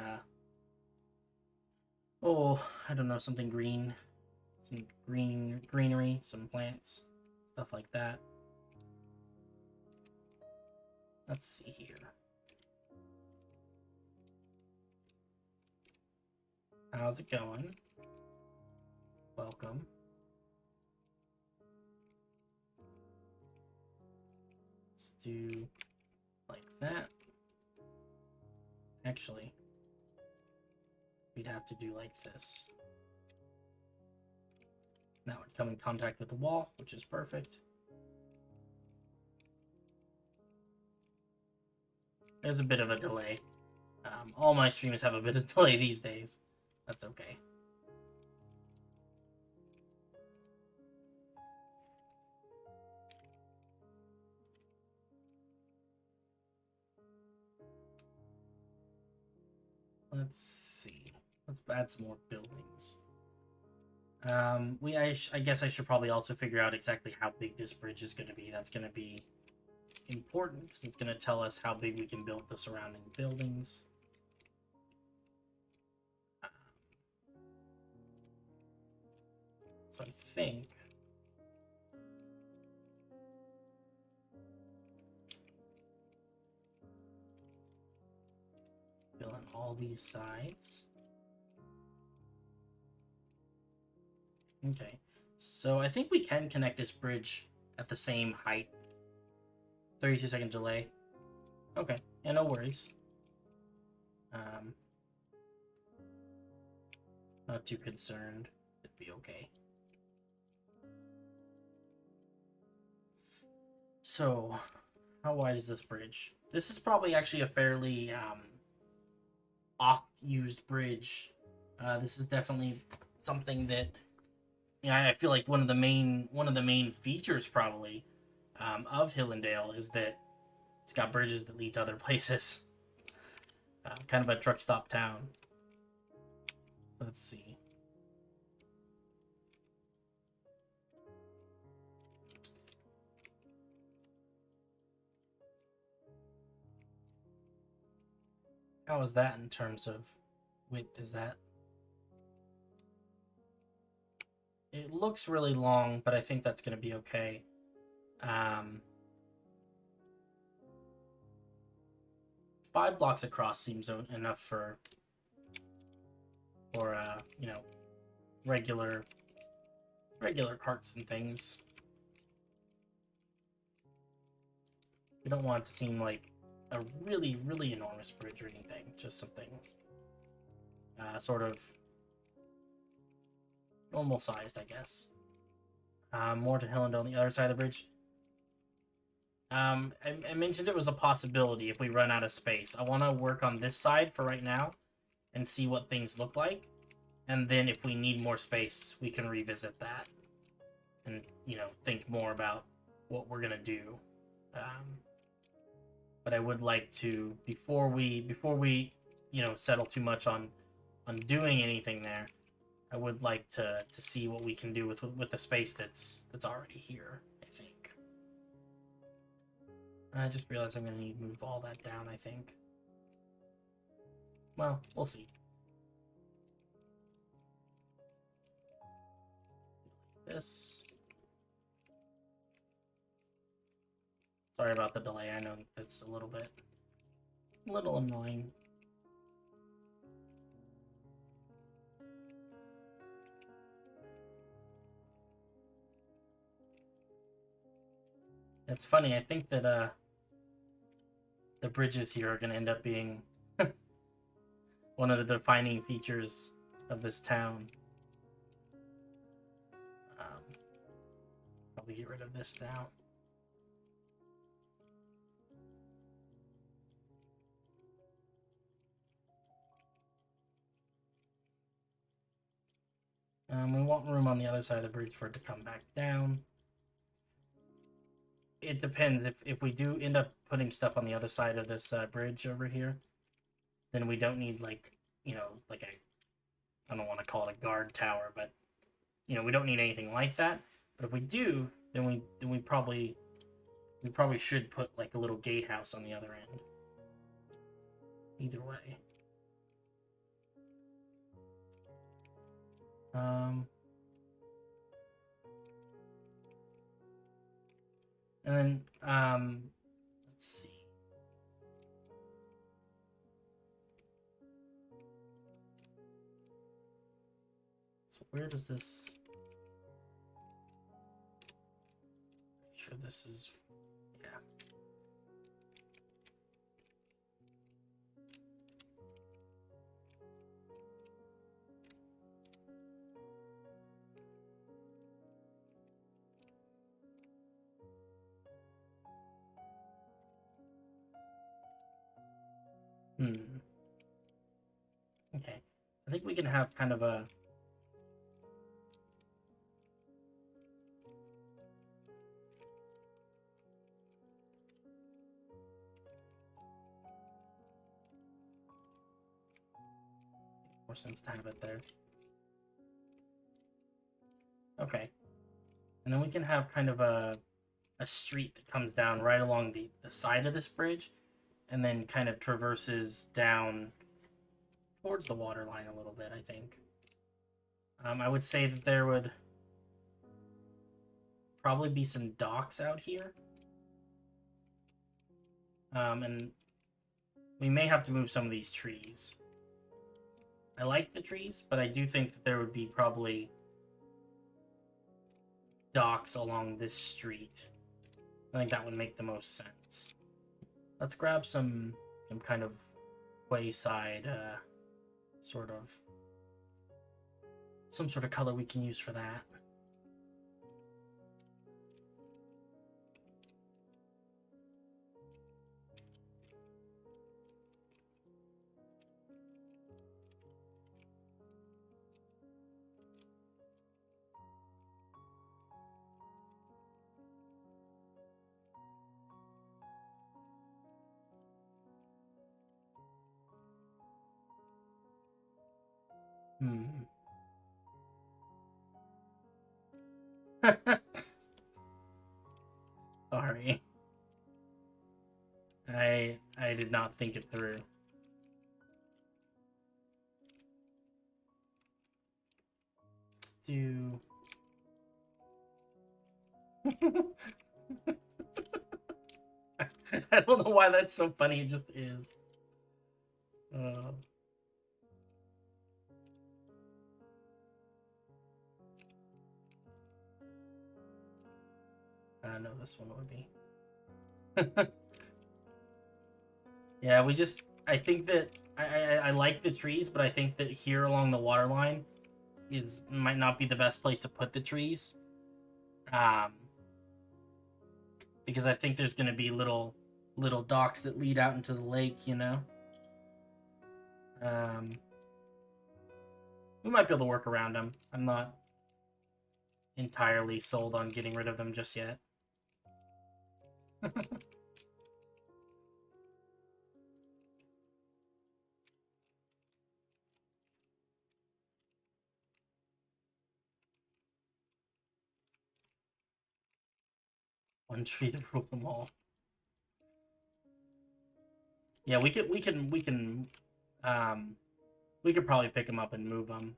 oh, I don't know, something green. Some greenery, some plants, stuff like that. Let's see here. How's it going? Welcome. Let's do like that. Actually, we'd have to do like this. That would come in contact with the wall, which is perfect. There's a bit of a delay. All my streams have a bit of delay these days. That's okay. Let's see. Let's add some more buildings. I guess I should probably also figure out exactly how big this bridge is going to be. That's going to be important because it's going to tell us how big we can build the surrounding buildings. So I think fill in all these sides. Okay, so I think we can connect this bridge at the same height. 32-second delay. Okay, yeah, no worries. Not too concerned. It'd be okay. So, how wide is this bridge? This is probably actually a fairly oft-used bridge. This is definitely something that, yeah, I feel like one of the main features probably of Hillendale is that It's got bridges that lead to other places. Kind of a truck stop town. Let's see. How is that in terms of width? Is that... It looks really long, but I think that's going to be okay. 5 blocks across seems enough for you know, regular carts and things. We don't want it to seem like a really, really enormous bridge or anything. Just something sort of normal sized, I guess. More to Hilland on the other side of the bridge. I mentioned it was a possibility if we run out of space. I want to work on this side for right now and see what things look like. And then if we need more space, we can revisit that. And, you know, think more about what we're going to do. But I would like to, before we, you know, settle too much on doing anything there, I would like to see what we can do with the space that's already here, I think. I just realized I'm going to need to move all that down, I think. Well, we'll see. This. Sorry about the delay. I know that's a little annoying. It's funny. I think that the bridges here are going to end up being one of the defining features of this town. Probably get rid of this now. We want room on the other side of the bridge for it to come back down. It depends. If we do end up putting stuff on the other side of this bridge over here, then we don't need, like, you know, like I don't want to call it a guard tower, but, you know, we don't need anything like that. But if we do, then we probably should put, like, a little gatehouse on the other end. Either way. And then, let's see. So where does this... Sure, this is... Yeah. Okay. I think we can have kind of a... more sense to have it there. Okay. And then we can have kind of a street that comes down right along the side of this bridge and then kind of traverses down towards the water line a little bit, I think. I would say that there would probably be some docks out here. And we may have to move some of these trees. I like the trees, but I do think that there would be probably docks along this street. I think that would make the most sense. Let's grab some kind of wayside, some sort of color we can use for that. Hmm. Sorry. I did not think it through. Let's do... I don't know why that's so funny, it just is. I know this one would be. Yeah, we just... I think that... I like the trees, but I think that here along the water line might not be the best place to put the trees. Because I think there's going to be little docks that lead out into the lake, you know? We might be able to work around them. I'm not entirely sold on getting rid of them just yet. One tree to rule them all. Yeah, we could probably pick them up and move them.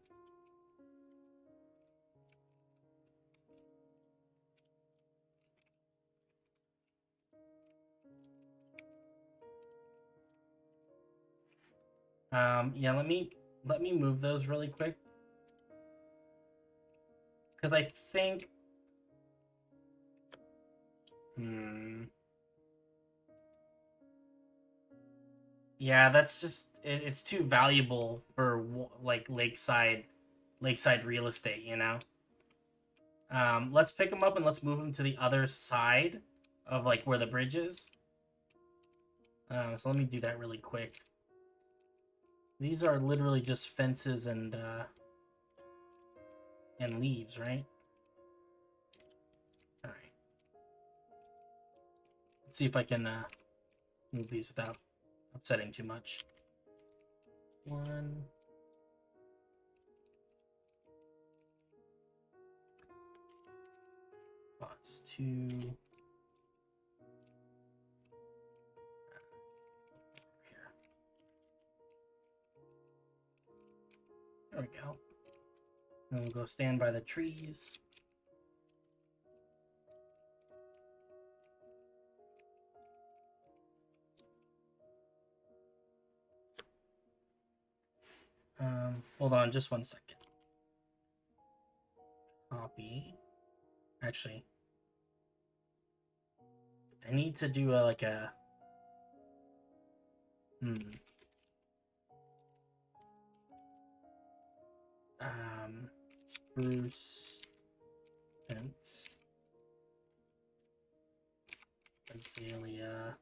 Yeah, let me move those really quick. Because I think... Yeah, that's just... It's too valuable for, like, lakeside real estate, you know? Let's pick them up and let's move them to the other side of, like, where the bridge is. So let me do that really quick. These are literally just fences and leaves, right? All right. Let's see if I can move these without upsetting too much. 1. Pause 2. Here. There we go. Then we'll go stand by the trees. Hold on just 1 second. Copy. Actually, I need to do like a... Spruce fence. Azalea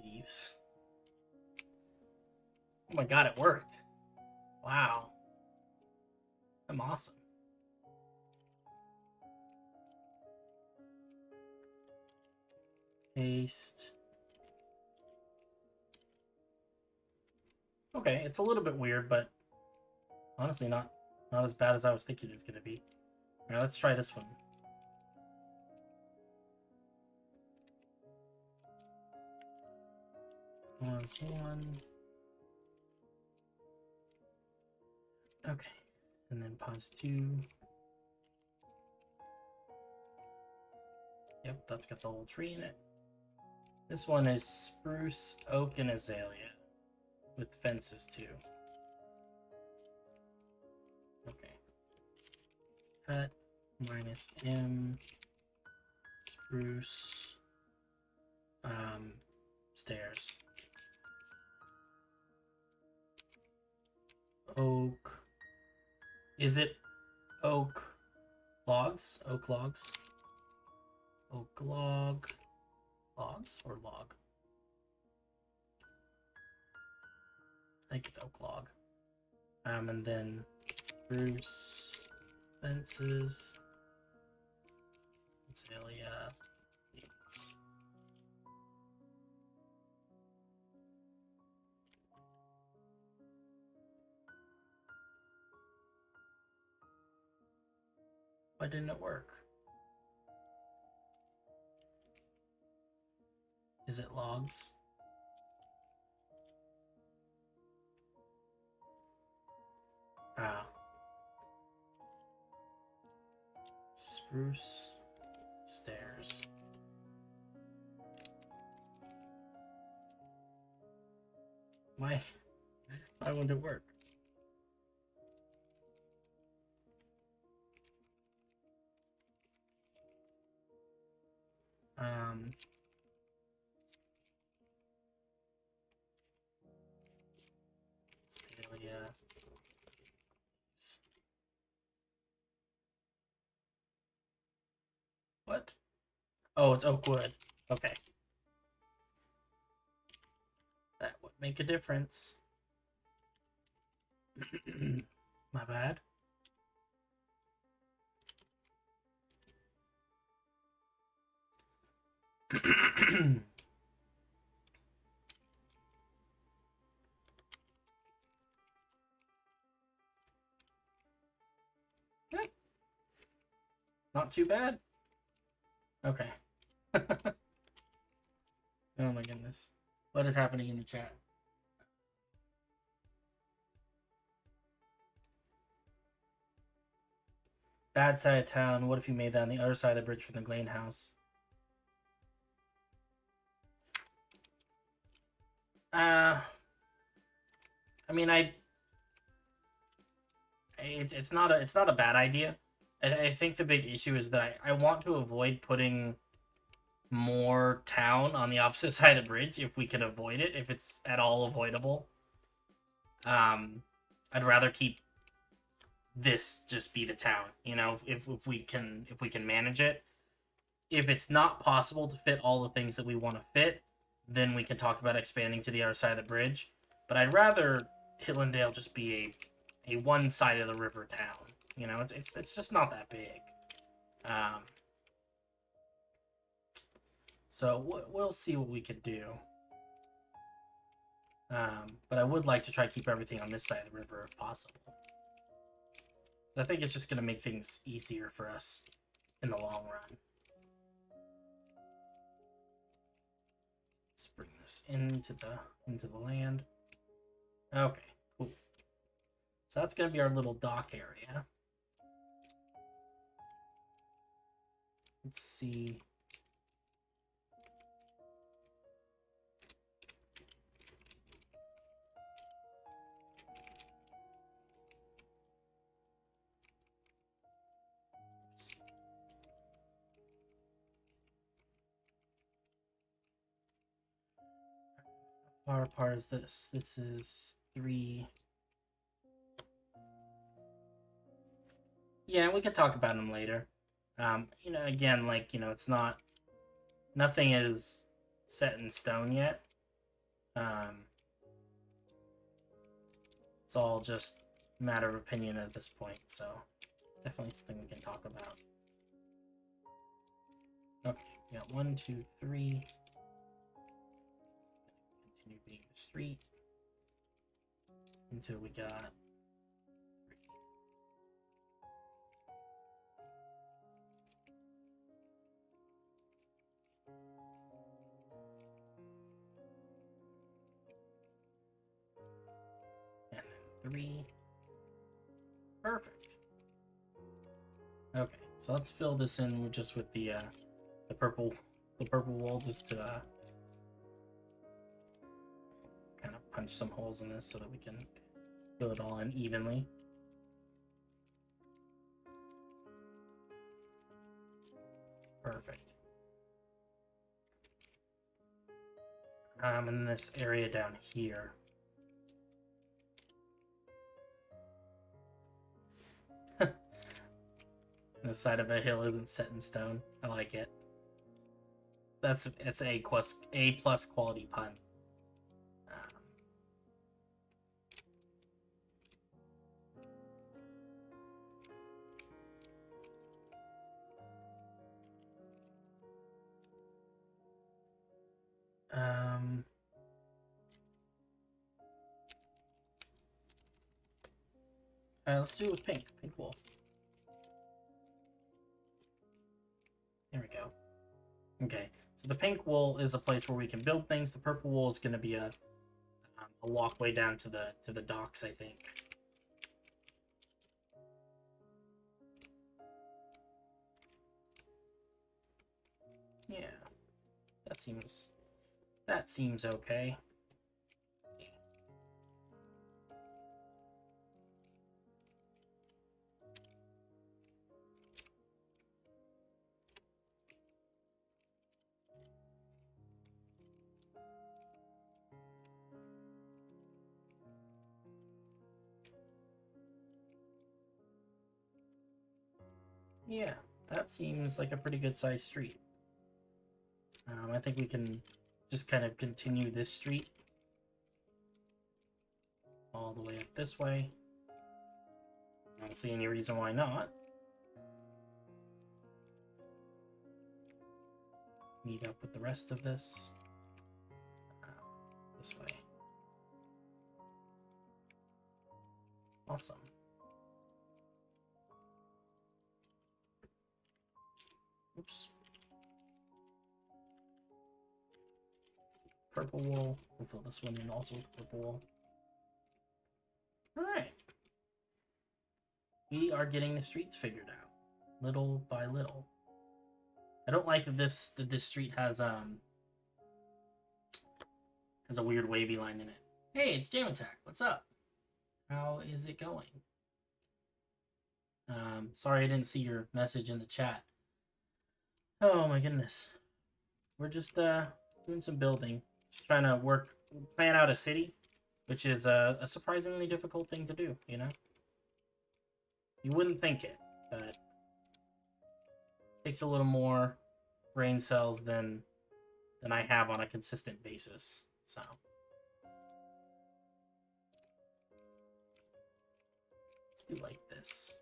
leaves. Oh my god, it worked. Wow. I'm awesome. Paste. Okay, it's a little bit weird, but honestly not as bad as I was thinking it was going to be. Alright, let's try this one. Pause 1. Okay, and then pause 2. Yep, that's got the whole tree in it. This one is spruce, oak, and azalea with fences too. Okay. Cut -M spruce stairs. Oak. Is it oak logs? Oak logs? Oak log. Logs or log? I think it's oak log. And then spruce fences. Azalea leaves. Why didn't it work? Is it logs? Ah. Spruce stairs. Why wouldn't it work? Illias. What? Oh, it's oak wood. Okay. That would make a difference. My bad. Not too bad. Okay. Oh my goodness. What is happening in the chat? Bad side of town. What if you made that on the other side of the bridge from the Glane house? I mean, it's not a bad idea. I think the big issue is that I want to avoid putting more town on the opposite side of the bridge if we can avoid it, if it's at all avoidable. I'd rather keep this just be the town, you know, if we can manage it. If it's not possible to fit all the things that we want to fit, then we can talk about expanding to the other side of the bridge. But I'd rather Hittlandale just be a one side of the river town. You know, it's just not that big. So we'll see what we could do. But I would like to try to keep everything on this side of the river if possible. I think it's just going to make things easier for us in the long run. Let's bring this into the land. Okay, cool. So that's going to be our little dock area. Let's see. How far apart is this? This is 3. Yeah, we could talk about them later. You know, again, like, you know, it's not... Nothing is set in stone yet. It's all just a matter of opinion at this point, so definitely something we can talk about. Okay, we got 1, 2, 3. Continue being the street until we got 3. And then 3. Perfect. Okay, so let's fill this in just with the purple wool, just to kind of punch some holes in this so that we can fill it all in evenly. Perfect. And this area down here. The side of a hill isn't set in stone. I like it. It's A plus quality pun. Let's do it with pink wool. There we go. Okay, so the pink wool is a place where we can build things. The purple wool is going to be a walkway down to the docks, I think. Yeah, that seems okay. Yeah, that seems like a pretty good sized street. I think we can just kind of continue this street all the way up this way. I don't see any reason why not. Meet up with the rest of this. This way. Awesome. Oops. Purple wool. We'll fill this one in also with purple wool. Alright. We are getting the streets figured out. Little by little. I don't like that this street has a weird wavy line in it. Hey, it's Jam Attack. What's up? How is it going? Sorry I didn't see your message in the chat. Oh my goodness. We're just doing some building. Just trying to plan out a city, which is a surprisingly difficult thing to do, you know? You wouldn't think it, but it takes a little more brain cells than I have on a consistent basis, so. Let's do like this.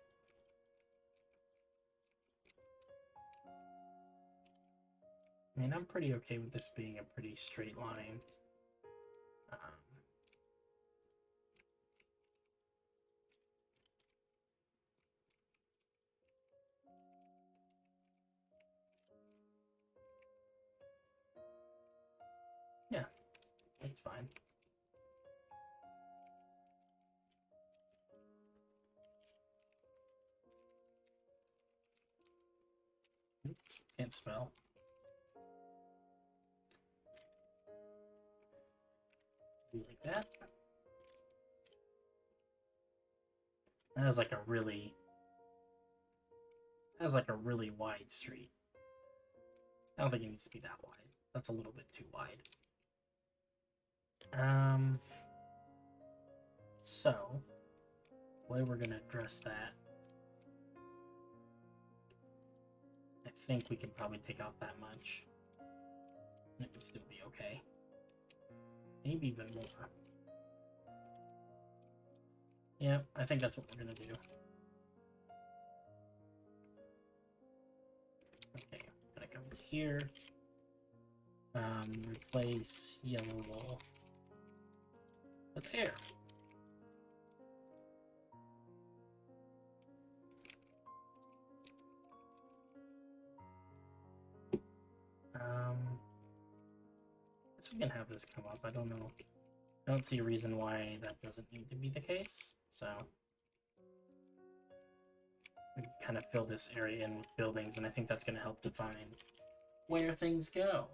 I mean, I'm pretty okay with this being a pretty straight line. Yeah, that's fine. Oops, can't spell. Do like that. That is like a really wide street. I don't think it needs to be that wide. That's a little bit too wide. So the way we're gonna address that, I think we can probably take off that much. And it would still be okay. Maybe even more. Yeah, I think that's what we're gonna do. Okay, I'm gonna come to here. Replace yellow wool with air. Guess we can have this come up. I don't know. I don't see a reason why that doesn't need to be the case. So we can kind of fill this area in with buildings, and I think that's going to help define where things go.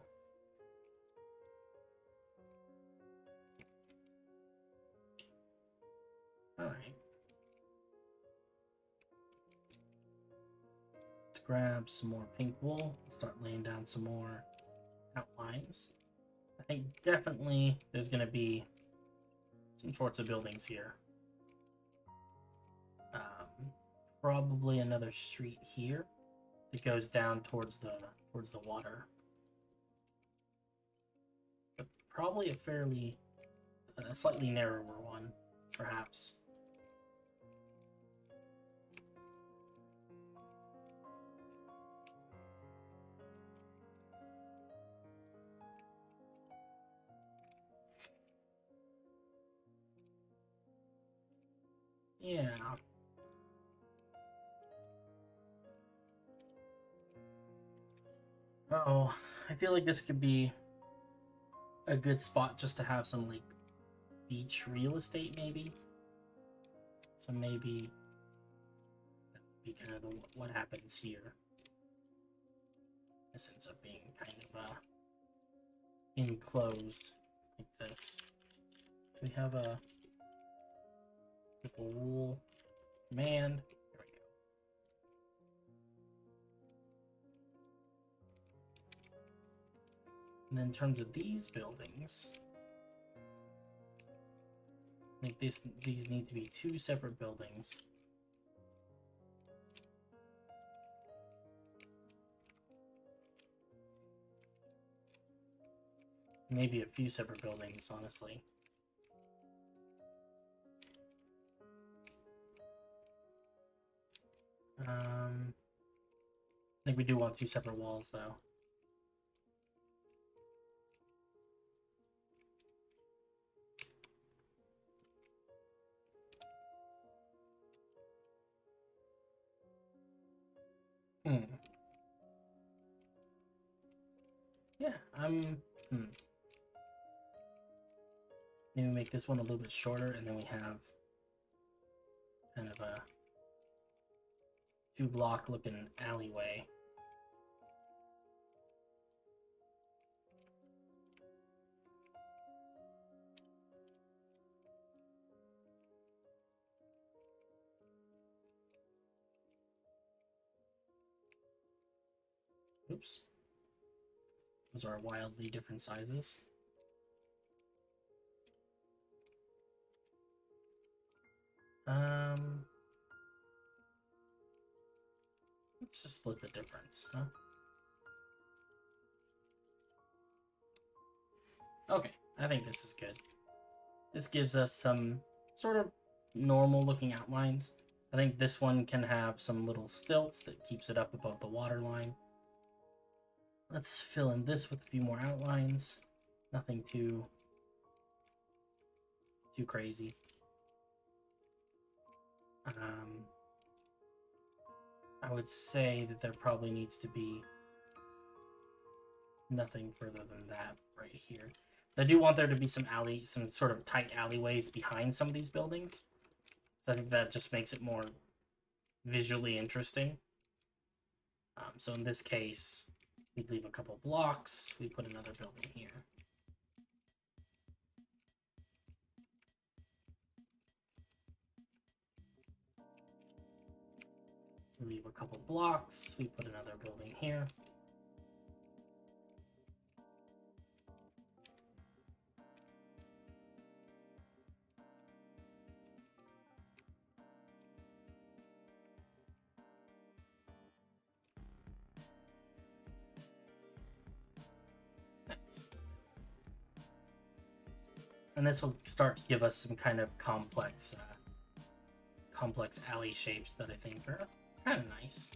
All right. Let's grab some more pink wool and start laying down some more outlines. I think definitely there's going to be some sorts of buildings here. Probably another street here that goes down towards the water. But probably a slightly narrower one, perhaps. Yeah. Oh, I feel like this could be a good spot just to have some like beach real estate, maybe. So maybe that would be kind of what happens here. This ends up being kind of enclosed like this. Do we have a triple wool command? There we go. And then in terms of these buildings, I think these need to be two separate buildings. Maybe a few separate buildings, honestly. I think we do want two separate walls, though. Yeah, maybe make this one a little bit shorter, and then we have kind of a two-block looking alleyway. Oops. Those are wildly different sizes. Let's just split the difference, huh? Okay, I think this is good. This gives us some sort of normal looking outlines. I think this one can have some little stilts that keeps it up above the water line. Let's fill in this with a few more outlines. Nothing too crazy. I would say that there probably needs to be nothing further than that right here. I do want there to be some sort of tight alleyways behind some of these buildings. So I think that just makes it more visually interesting. So in this case, we'd leave a couple blocks. We put another building here. We leave a couple blocks. We put another building here. Nice. And this will start to give us some kind of complex alley shapes that I think are kind of nice.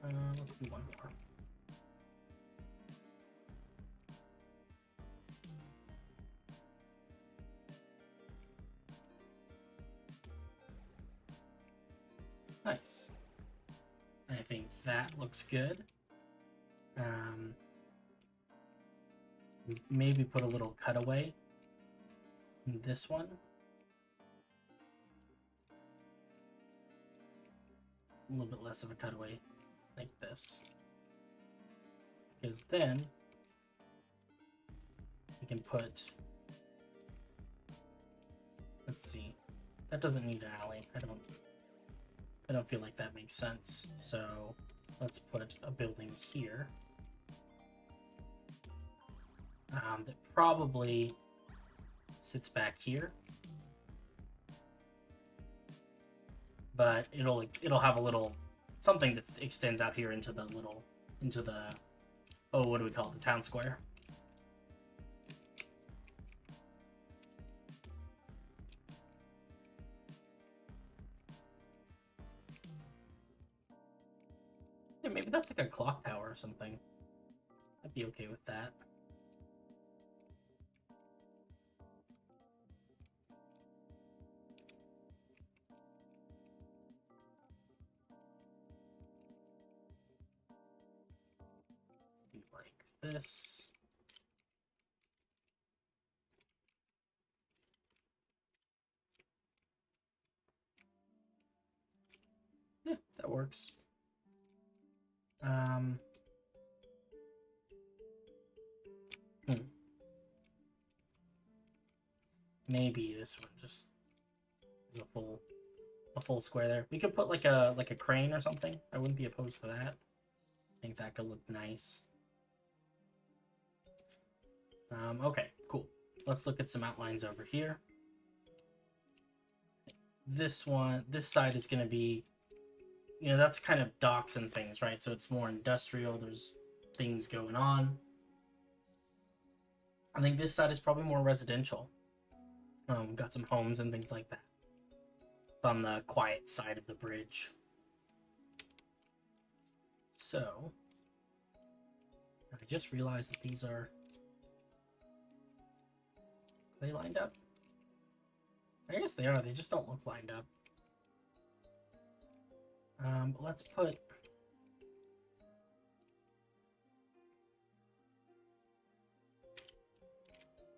Let's do one more. Nice. I think that looks good. Maybe put a little cutaway in this one. A little bit less of a cutaway like this. Because then we can put, let's see, that doesn't need an alley. I don't feel like that makes sense. So let's put a building here. That probably sits back here, but it'll have a little something that extends out here into the what do we call it, the town square. Yeah, maybe that's like a clock tower or something. I'd be okay with that. this. Yeah, that works. Maybe this one just is a full square there. We could put like a crane or something. I wouldn't be opposed to that. I think that could look nice. Okay, cool. Let's look at some outlines over here. This side is going to be, you know, that's kind of docks and things, right? So it's more industrial. There's things going on. I think this side is probably more residential. Got some homes and things like that. It's on the quiet side of the bridge. So, I just realized that these are they lined up? I guess they are. They just don't look lined up. But let's put...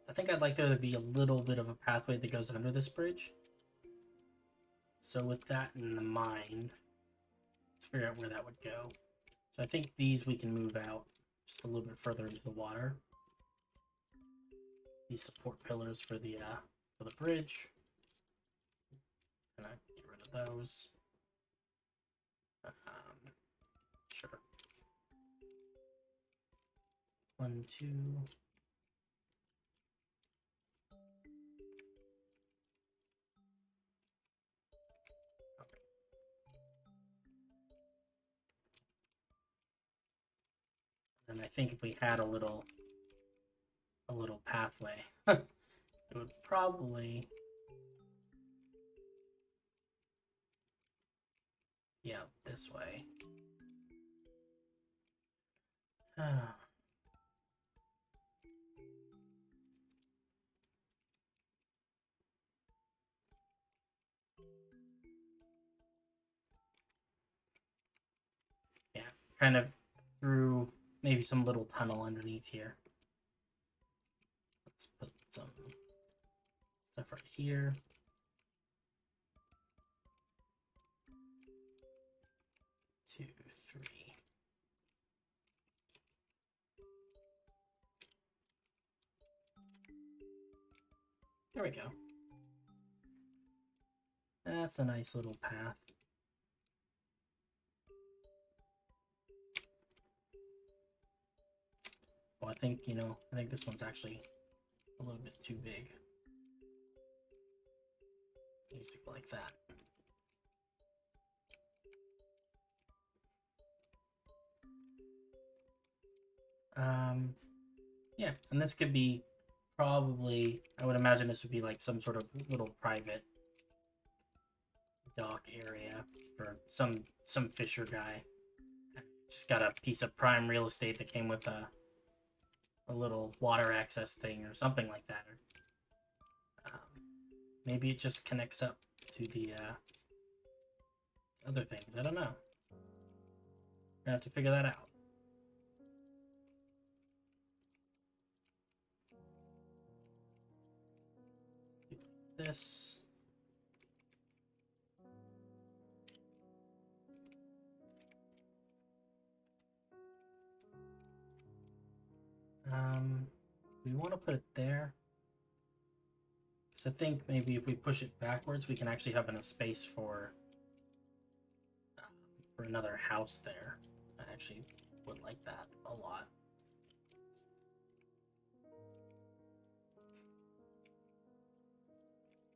I think I'd like there to be a little bit of a pathway that goes under this bridge. So with that in mind, let's figure out where that would go. So I think these we can move out just a little bit further into the water. These support pillars for the bridge. Gonna get rid of those. Sure. 1, 2. Okay. And I think if we had a little pathway, it would probably, yeah, this way. Yeah, kind of through maybe some little tunnel underneath here. Let's put some stuff right here. Two, three. There we go. That's a nice little path. Well, I think, you know, I think this one's actually a little bit too big. Needs to go like that. Yeah, and this could be probably, I would imagine this would be like some sort of little private dock area for some fisher guy. Just got a piece of prime real estate that came with a little water access thing or something like that. Or maybe it just connects up to the other things. I don't know. We're gonna have to figure that out. This. We want to put it there. So I think maybe if we push it backwards, we can actually have enough space for another house there. I actually would like that a lot.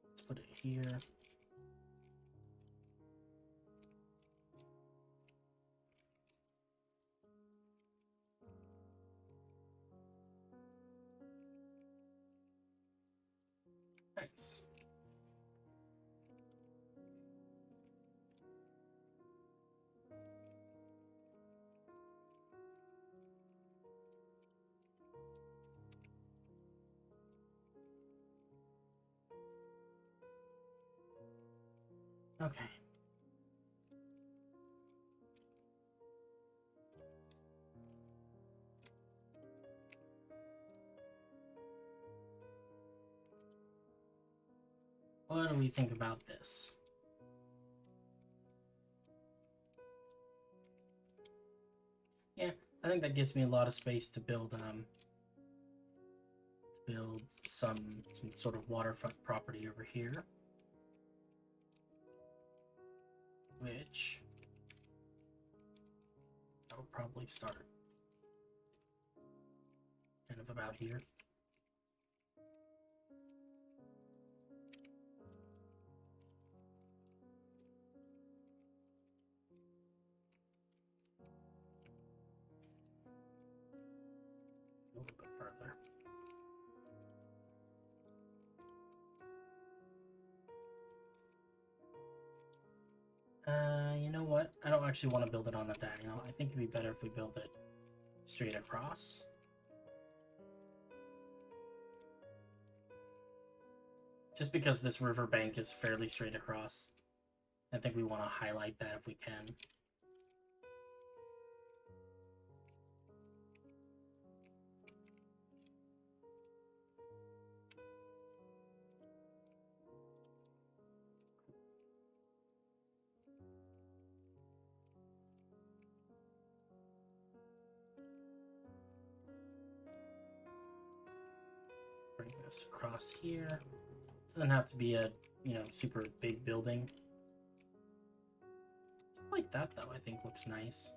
Let's put it here. Nice. Okay. What do we think about this? Yeah, I think that gives me a lot of space to build some sort of waterfront property over here, which I will probably start kind of about here. A little bit further. You know what? I don't actually want to build it on the diagonal. I think it'd be better if we build it straight across. Just because this riverbank is fairly straight across. I think we want to highlight that if we can. Bring this across here. Doesn't have to be a, super big building. Just like that, though, I think looks nice.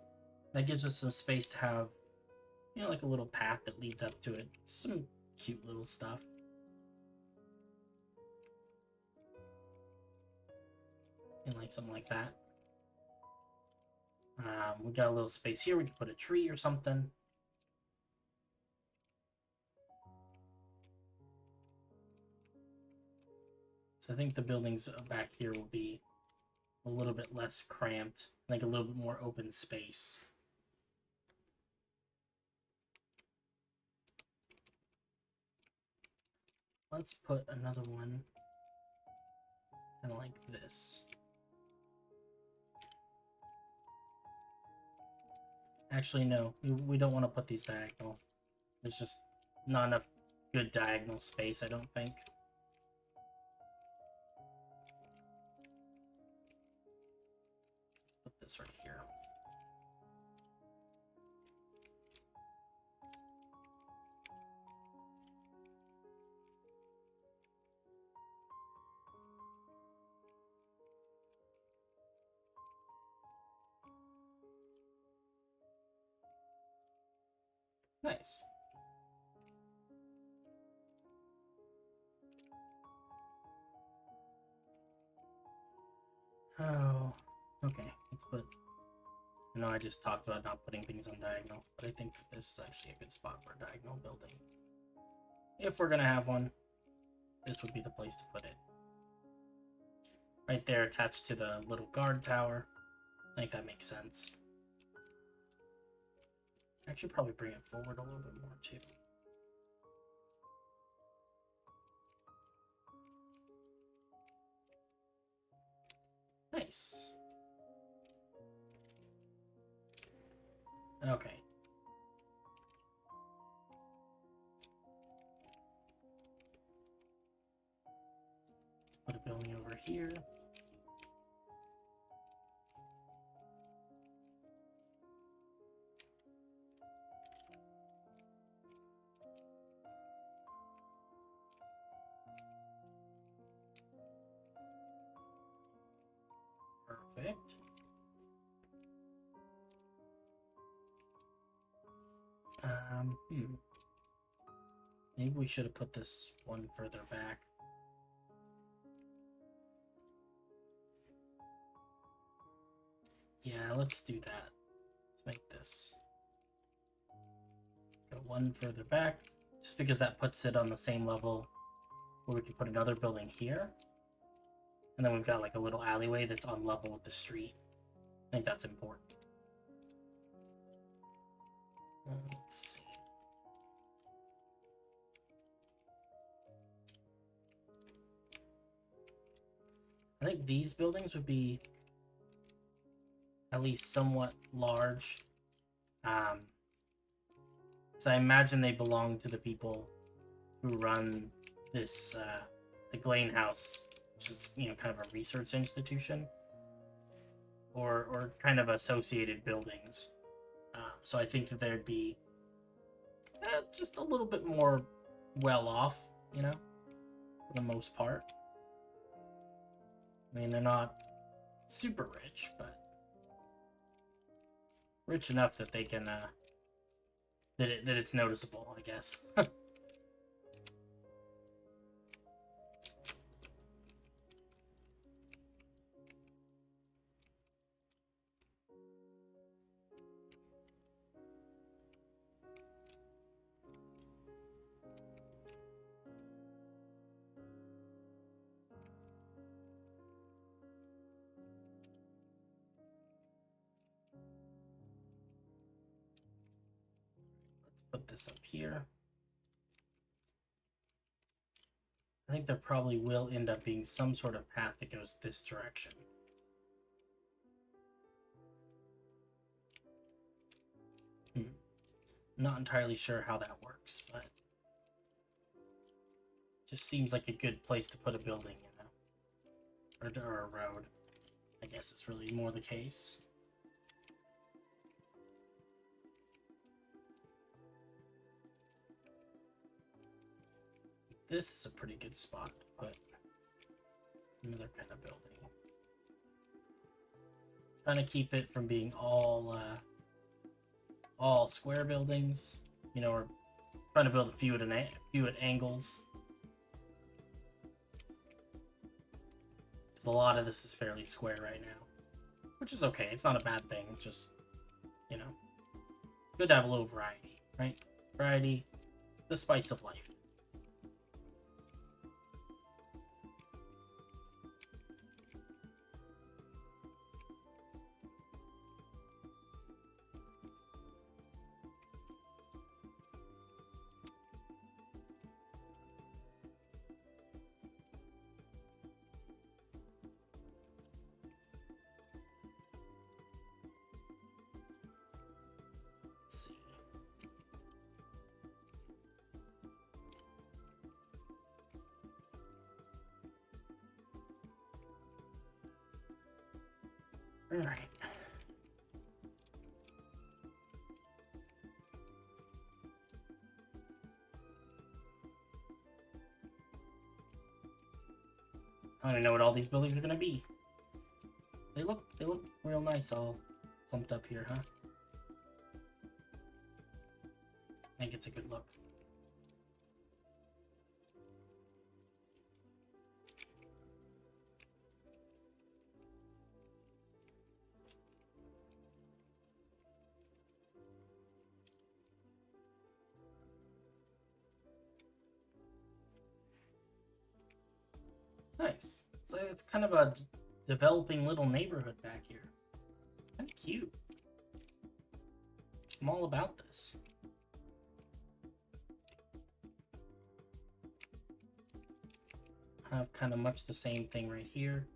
That gives us some space to have, like a little path that leads up to it. Some cute little stuff. And like something like that. We got a little space here. We can put a tree or something. So I think the buildings back here will be a little bit less cramped, like a little bit more open space. Let's put another one kind of like this. Actually, no, we don't want to put these diagonal. There's just not enough good diagonal space, I don't think. Put this right here. Nice. Oh, okay. Let's put... I know I just talked about not putting things on diagonal, but I think that this is actually a good spot for a diagonal building. If we're gonna have one, this would be the place to put it. Right there, attached to the little guard tower. I think that makes sense. I should probably bring it forward a little bit more, too. Nice. Okay. Let's put a building over here. Perfect. Maybe we should have put this one further back. Yeah, let's do that. Let's make this go one further back, just because that puts it on the same level where we can put another building here. And then we've got like a little alleyway that's on level with the street. I think that's important. Let's see. I think these buildings would be at least somewhat large. So I imagine they belong to the people who run this, the Glane House which is, you know, kind of a research institution, or kind of associated buildings. So I think that there'd be just a little bit more well off, you know, for the most part. I mean, they're not super rich, but rich enough that they can that it's noticeable, I guess. Put this up here. I think there probably will end up being some sort of path that goes this direction. Not entirely sure how that works, but just seems like a good place to put a building, you know, or a road. I guess it's really more the case. This is a pretty good spot to put another kind of building. Trying to keep it from being all square buildings, you know, or trying to build a few at angles. Because a lot of this is fairly square right now, which is okay. It's not a bad thing. It's just, you know, good to have a little variety, right? Variety, the spice of life. All right. I don't even know what all these buildings are gonna be. They look real nice, all clumped up here, huh? I think it's a good look. Nice. So it's kind of a developing little neighborhood back here. Kind of cute. I'm all about this. I have kind of much the same thing right here.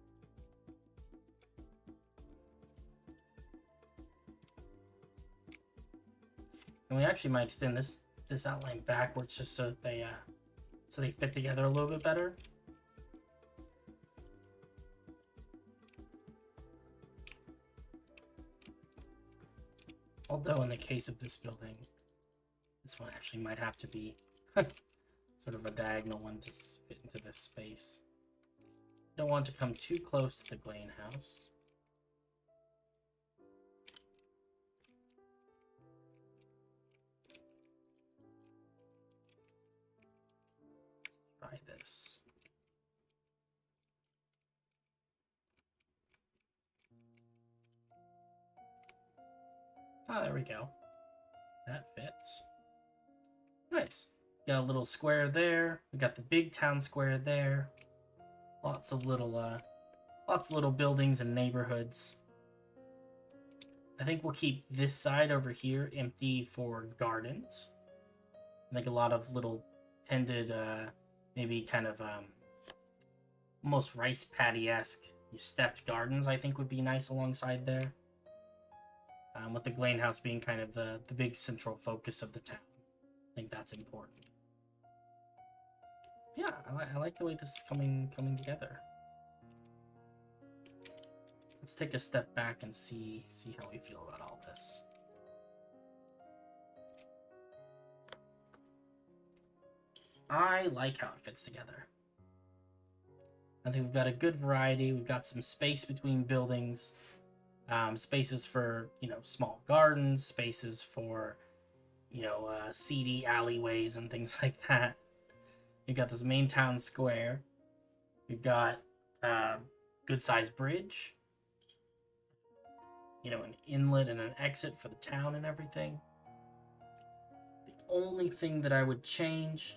And we actually might extend this outline backwards just so that they fit together a little bit better. Although in the case of this building, this one actually might have to be sort of a diagonal one to fit into this space. Don't want to come too close to the Glane house. Try this. Ah, there we go. That fits. Nice. Got a little square there. We got the big town square there. Lots of little buildings and neighborhoods. I think we'll keep this side over here empty for gardens. Like a lot of little tended, maybe kind of almost rice paddy-esque stepped gardens. I think would be nice alongside there. With the Glane house being kind of the big central focus of the town. I think that's important. Yeah, I like the way this is coming together. let's take a step back and see how we feel about all this. I like how it fits together. I think we've got a good variety. We've got some space between buildings, spaces for, small gardens, spaces for, seedy alleyways and things like that. We've got this main town square. We've got a good-sized bridge. An inlet and an exit for the town and everything. The only thing that I would change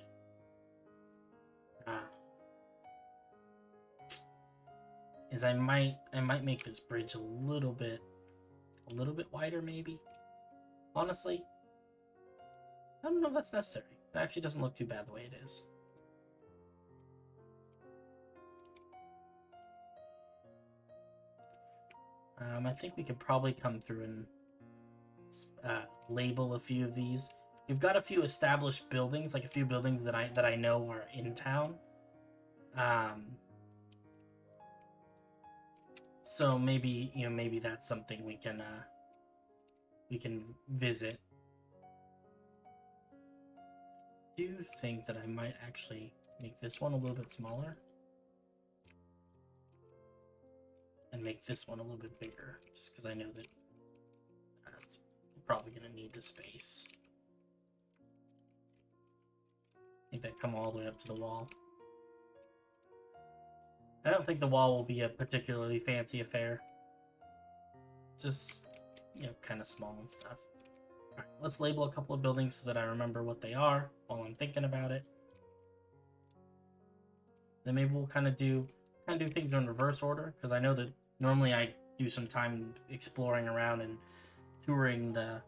is I might make this bridge a little bit wider, maybe. Honestly, I don't know if that's necessary. It actually doesn't look too bad the way it is. I think we could probably come through and label a few of these. We've got a few established buildings, like a few buildings that I know are in town. So maybe that's something we can visit. I do think that I might actually make this one a little bit smaller and make this one a little bit bigger, just because I know that it's probably going to need the space. Make that come all the way up to the wall. I don't think the wall will be a particularly fancy affair. Just, kind of small and stuff. Alright, let's label a couple of buildings so that I remember what they are while I'm thinking about it. Then maybe we'll kind of do things in reverse order, because I know that normally I do some time exploring around and touring the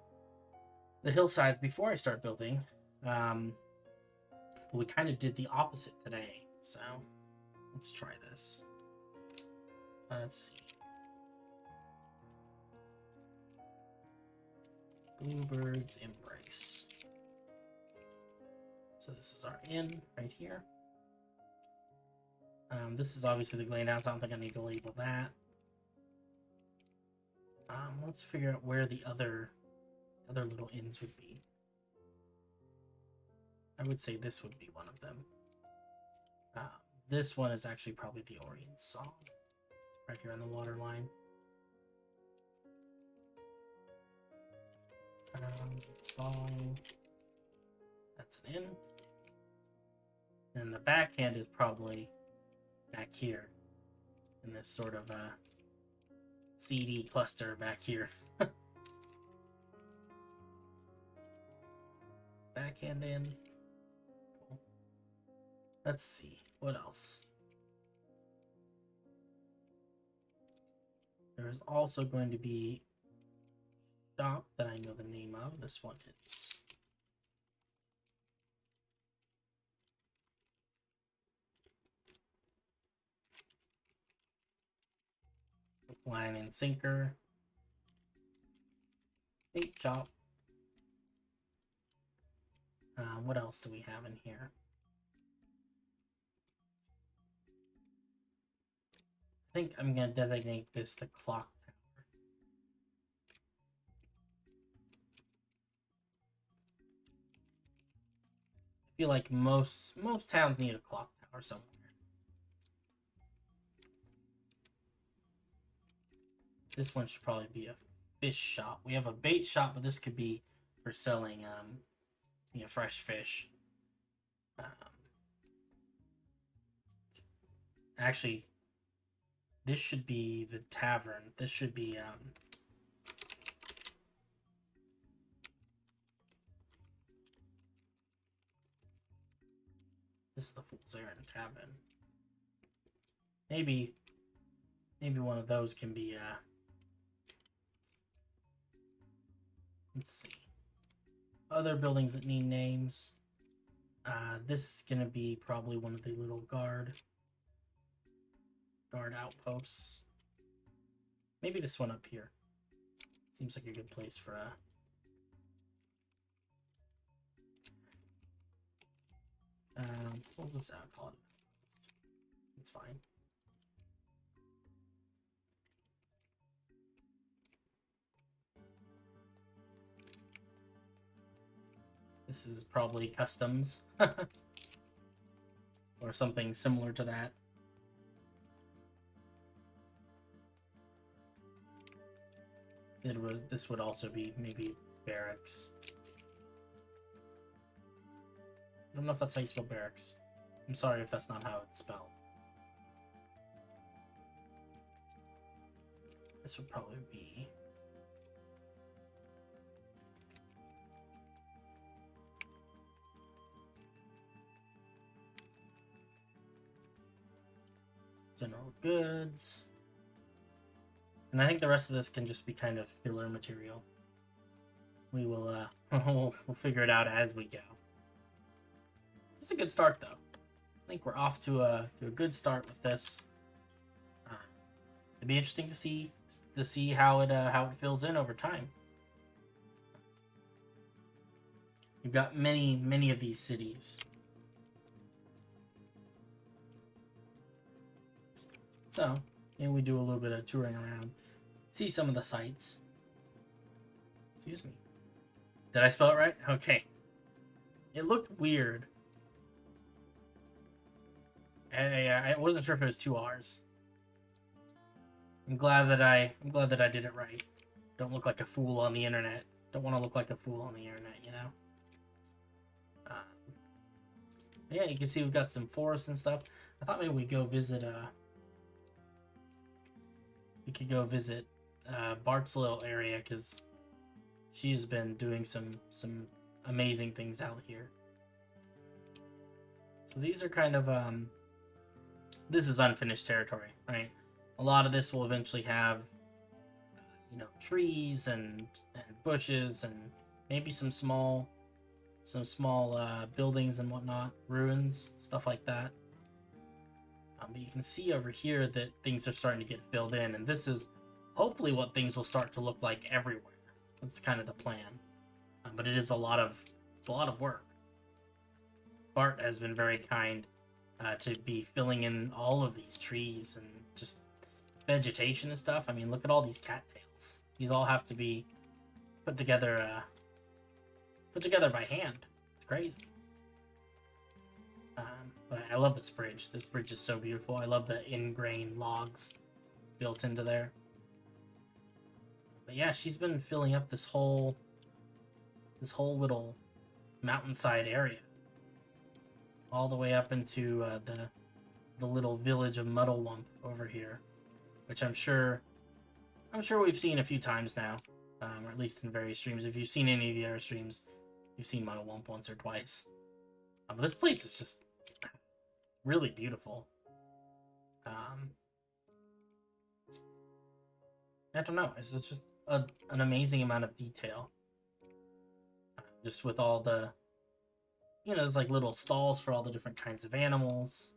hillsides before I start building. But we kind of did the opposite today, so let's try this. Let's see. Bluebird's Embrace. So this is our inn right here. This is obviously the Glade House. I don't think I need to label that. Let's figure out where the other little inns would be. I would say this would be one of them. This one is actually probably the Orient Song, right here on the water line. Song. That's an inn. And the backhand is probably back here in this sort of seedy cluster back here. Backhand in. Cool. Let's see. What else? There's also going to be a shop that I know the name of. This one is Line and Sinker. Bait shop. What else do we have in here? I think I'm going to designate this the clock tower. I feel like most towns need a clock tower somewhere. This one should probably be a fish shop. We have a bait shop, but this could be for selling fresh fish. Actually, this should be the tavern. This should be this is the Fool's Errand Tavern. Maybe one of those can be let's see. Other buildings that need names. This is gonna be probably one of the little guard outposts. Maybe this one up here. Seems like a good place for pull this out, call it. It's fine. This is probably customs. Or something similar to that. This would also be maybe barracks. I don't know if that's how you spell barracks. I'm sorry if that's not how it's spelled. This would probably be... general goods. And I think the rest of this can just be kind of filler material. We will, we'll figure it out as we go. This is a good start, though. I think we're off to a good start with this. It'd be interesting to see how it fills in over time. You've got many of these cities. So, we do a little bit of touring around, see some of the sights. Excuse me. Did I spell it right? Okay. It looked weird. I wasn't sure if it was 2 R's. I'm glad that I did it right. Don't look like a fool on the internet. Don't want to look like a fool on the internet, you know. Yeah, you can see we've got some forests and stuff. I thought maybe we go visit we could go visit Bart's little area, because she's been doing some amazing things out here. So these are kind of this is unfinished territory, right? A lot of this will eventually have trees and bushes and maybe some small buildings and whatnot, ruins, stuff like that. But you can see over here that things are starting to get filled in, and this is hopefully what things will start to look like everywhere. That's kind of the plan. But it is a lot of work. Bart has been very kind to be filling in all of these trees and just vegetation and stuff. I mean, look at all these cattails. These all have to be put together by hand. It's crazy. But I love this bridge. This bridge is so beautiful. I love the ingrained logs built into there. But yeah, she's been filling up this whole little mountainside area, all the way up into the little village of Muddlewump over here, which I'm sure we've seen a few times now, or at least in various streams. If you've seen any of the other streams, you've seen Muddlewump once or twice. But this place is just really beautiful. I don't know. It's just an amazing amount of detail. Just with all the, there's like little stalls for all the different kinds of animals.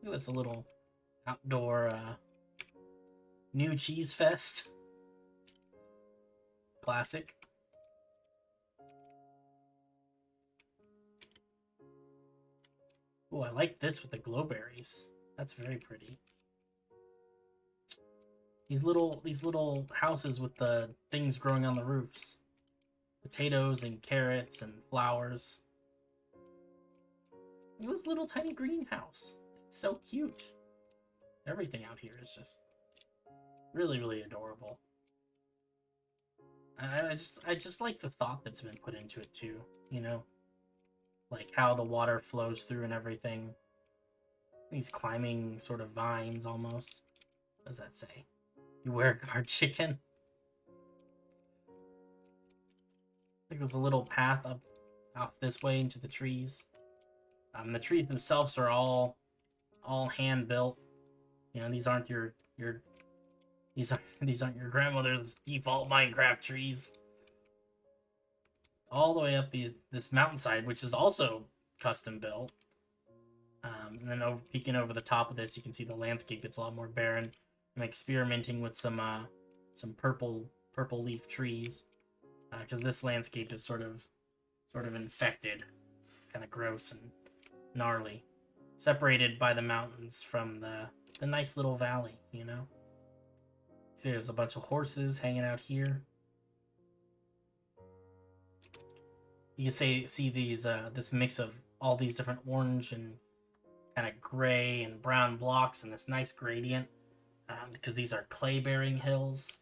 Look at this little outdoor new cheese fest. Classic. Oh, I like this with the glowberries. That's very pretty. These little houses with the things growing on the roofs. Potatoes and carrots and flowers. This little tiny greenhouse. It's so cute. Everything out here is just really adorable. I just like the thought that's been put into it too, like how the water flows through and everything. These climbing sort of vines almost. What does that say? Beware guard chicken. Like there's a little path up off this way into the trees. The trees themselves are all hand built. These aren't your these aren't your grandmother's default Minecraft trees. All the way up this mountainside, which is also custom built. And then peeking over the top of this, you can see the landscape gets a lot more barren. I'm experimenting with some purple leaf trees, because this landscape is sort of infected, kind of gross and gnarly, separated by the mountains from the nice little valley. See, there's a bunch of horses hanging out here. you can see these this mix of all these different orange and kind of gray and brown blocks and this nice gradient, because these are clay bearing hills.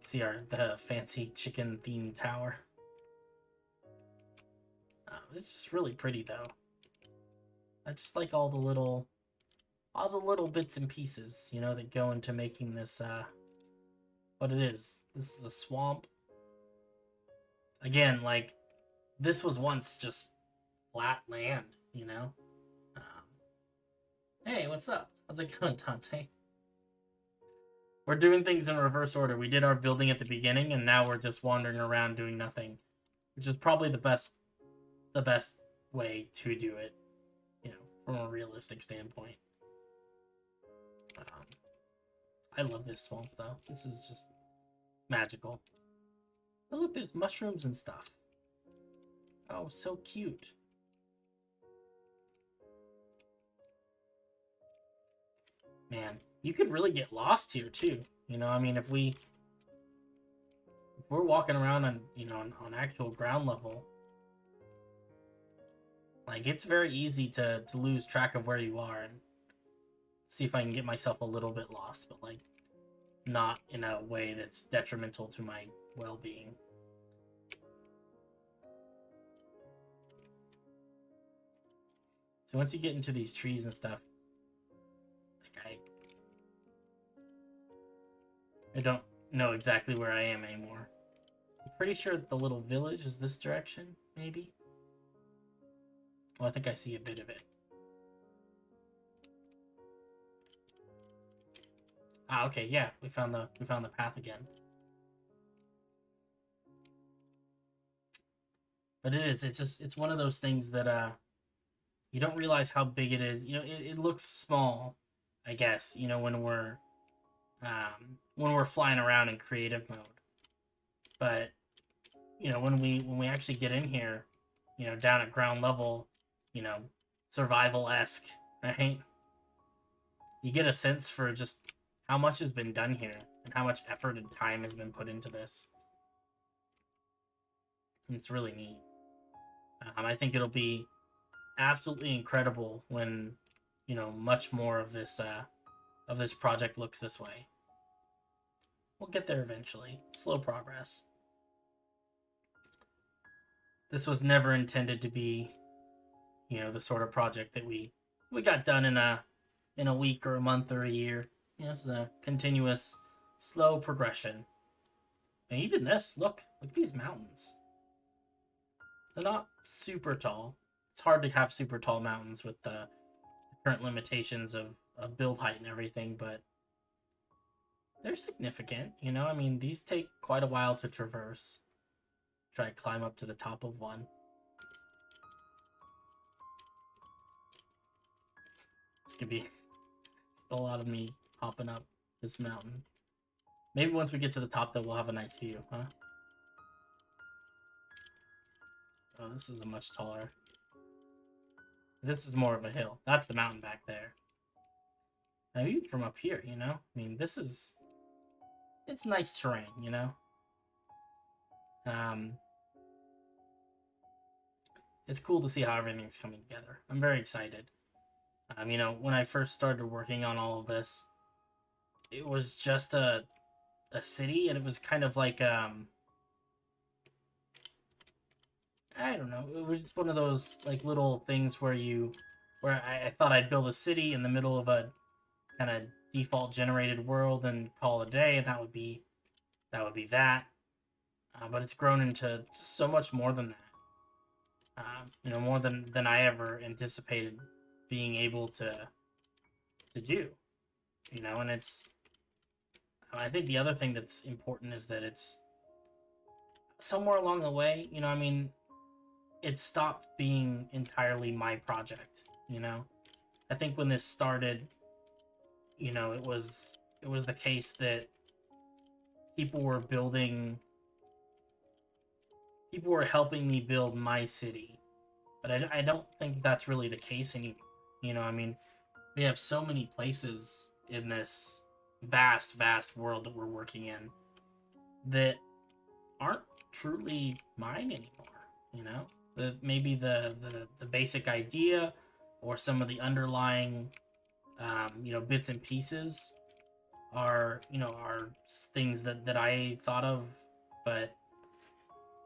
See the fancy chicken themed tower. It's just really pretty though. I just like all the little bits and pieces, you know, that go into making this what it is. This is a swamp. Again, like, this was once just flat land, you know? Hey, what's up? How's it going, Dante? We're doing things in reverse order. We did our building at the beginning, and now we're just wandering around doing nothing, which is probably the best way to do it, you know, from a realistic standpoint. I love this swamp, though. This is just magical. Oh, look, there's mushrooms and stuff. Oh, so cute. Man, you could really get lost here, too. You know, I mean, if we're walking around on, you know, on actual ground level, like, it's very easy to lose track of where you are and see if I can get myself a little bit lost, but, like, not in a way that's detrimental to my well-being. So once you get into these trees and stuff, like, I don't know exactly where I am anymore. I'm pretty sure the little village is this direction, maybe? Well, I think I see a bit of it. Ah, okay, yeah, we found the path again. But it's one of those things that you don't realize how big it is. You know, it looks small, I guess, you know, when we're flying around in creative mode. But, you know, when we actually get in here, you know, down at ground level, you know, survival-esque, right? You get a sense for just how much has been done here and how much effort and time has been put into this. And it's really neat. I think it'll be absolutely incredible when, you know, much more of this project looks this way. We'll get there eventually. Slow progress. This was never intended to be, you know, the sort of project that we got done in a week or a month or a year. You know, this is a continuous, slow progression. And even this, look at these mountains. They're not super tall. It's hard to have super tall mountains with the current limitations of build height and everything, but they're significant, you know? I mean, these take quite a while to traverse. Try to climb up to the top of one. This could be still a lot of me hopping up this mountain. Maybe once we get to the top, though, we'll have a nice view, huh? Oh, this is a much taller... This is more of a hill. That's the mountain back there. Now, even from up here, you know? I mean, this is... It's nice terrain, you know? It's cool to see how everything's coming together. I'm very excited. You know, when I first started working on all of this, it was just a city, and it was kind of like, I don't know, it was just one of those, like, little things where I thought I'd build a city in the middle of a kind of default generated world and call it a day, and that would be that. But it's grown into so much more than that. You know, more than I ever anticipated being able to do. You know, and I think the other thing that's important is that it's somewhere along the way, you know, I mean, it stopped being entirely my project, you know? I think when this started, you know, it was the case that people were helping me build my city. But I don't think that's really the case anymore. You know, I mean, we have so many places in this vast, vast world that we're working in that aren't truly mine anymore, you know? Maybe the basic idea or some of the underlying, bits and pieces are, are things that I thought of, but,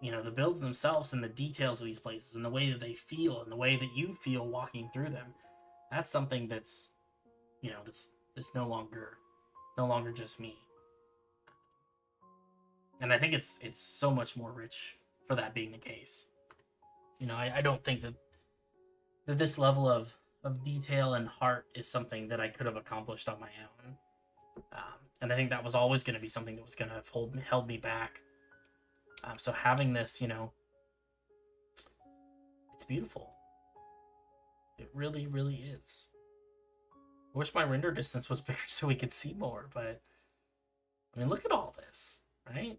the builds themselves and the details of these places and the way that they feel and the way that you feel walking through them, that's something that's, that's no longer just me. And I think it's so much more rich for that being the case. I don't think that this level of detail and heart is something that I could have accomplished on my own. And I think that was always going to be something that was going to have held me back. So having this, it's beautiful. It really, really is. I wish my render distance was bigger so we could see more, but I mean, look at all this, right?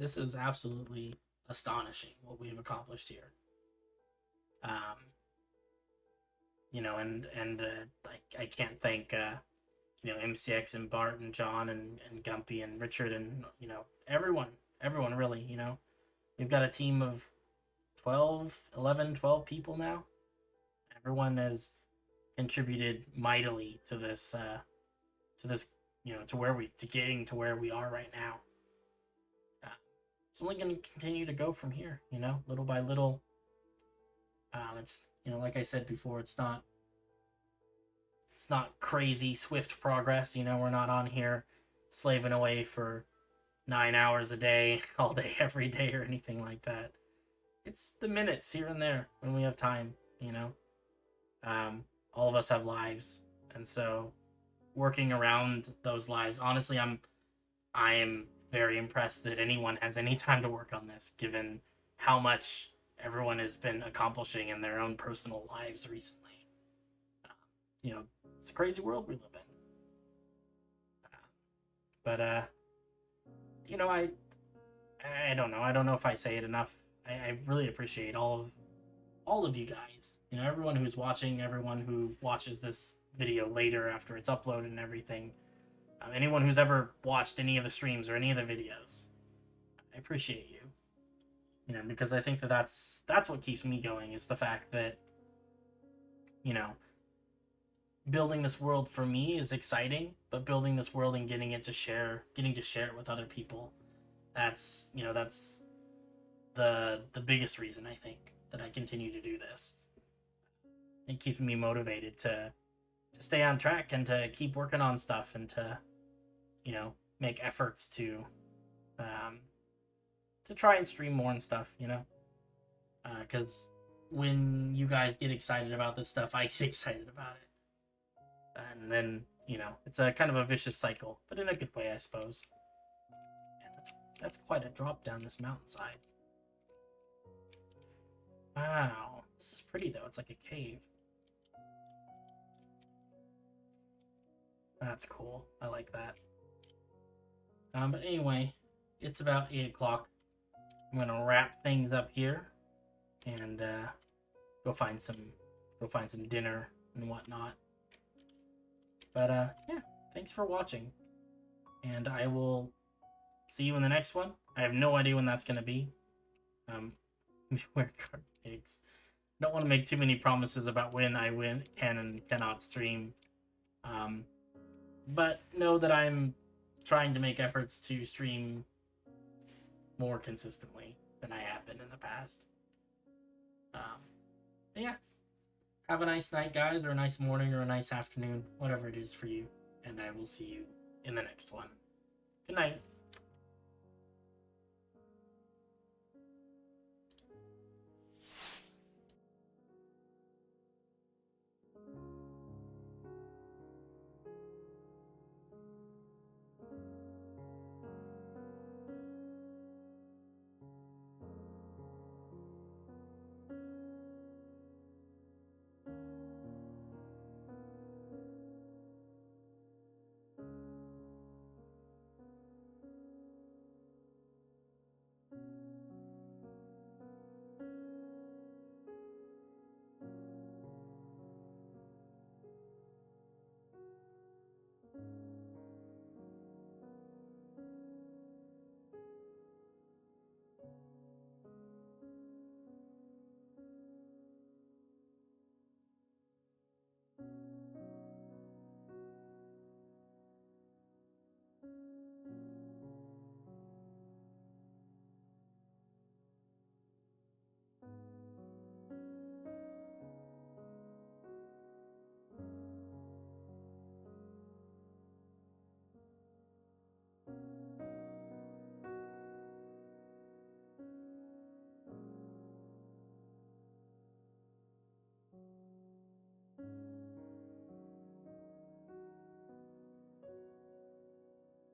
This is absolutely astonishing what we have accomplished here. I can't thank MCX and Bart and John and Gumpy and Richard and everyone really. We've got a team of 12 people now. Everyone has contributed mightily to this to getting to where we are right now. It's only going to continue to go from here, little by little. It's like I said before, it's not crazy swift progress. We're not on here slaving away for 9 hours a day, all day, every day, or anything like that. It's the minutes here and there when we have time. All of us have lives, and so working around those lives, honestly, I am very impressed that anyone has any time to work on this, given how much everyone has been accomplishing in their own personal lives recently. It's a crazy world we live in. But I don't know. I don't know if I say it enough. I really appreciate all of you guys. Everyone who's watching, everyone who watches this video later after it's uploaded and everything. Anyone who's ever watched any of the streams or any of the videos. I appreciate you. Because I think that's what keeps me going, is the fact that, building this world for me is exciting, but building this world and getting to share it with other people, that's the biggest reason I think that I continue to do this. It keeps me motivated to stay on track and to keep working on stuff and to, make efforts to try and stream more and stuff, because when you guys get excited about this stuff, I get excited about it. And then, it's a kind of a vicious cycle, but in a good way, I suppose. And that's quite a drop down this mountainside. Wow, this is pretty though. It's like a cave. That's cool. I like that. But anyway, it's about 8 o'clock. I'm gonna wrap things up here and go find some dinner and whatnot. But yeah, thanks for watching, and I will see you in the next one. I have no idea when that's gonna be. Beware card pigs. Don't want to make too many promises about when I can and cannot stream. But know that I'm trying to make efforts to stream more consistently than I have been in the past. Yeah. Have a nice night, guys, or a nice morning, or a nice afternoon, whatever it is for you. And I will see you in the next one. Good night.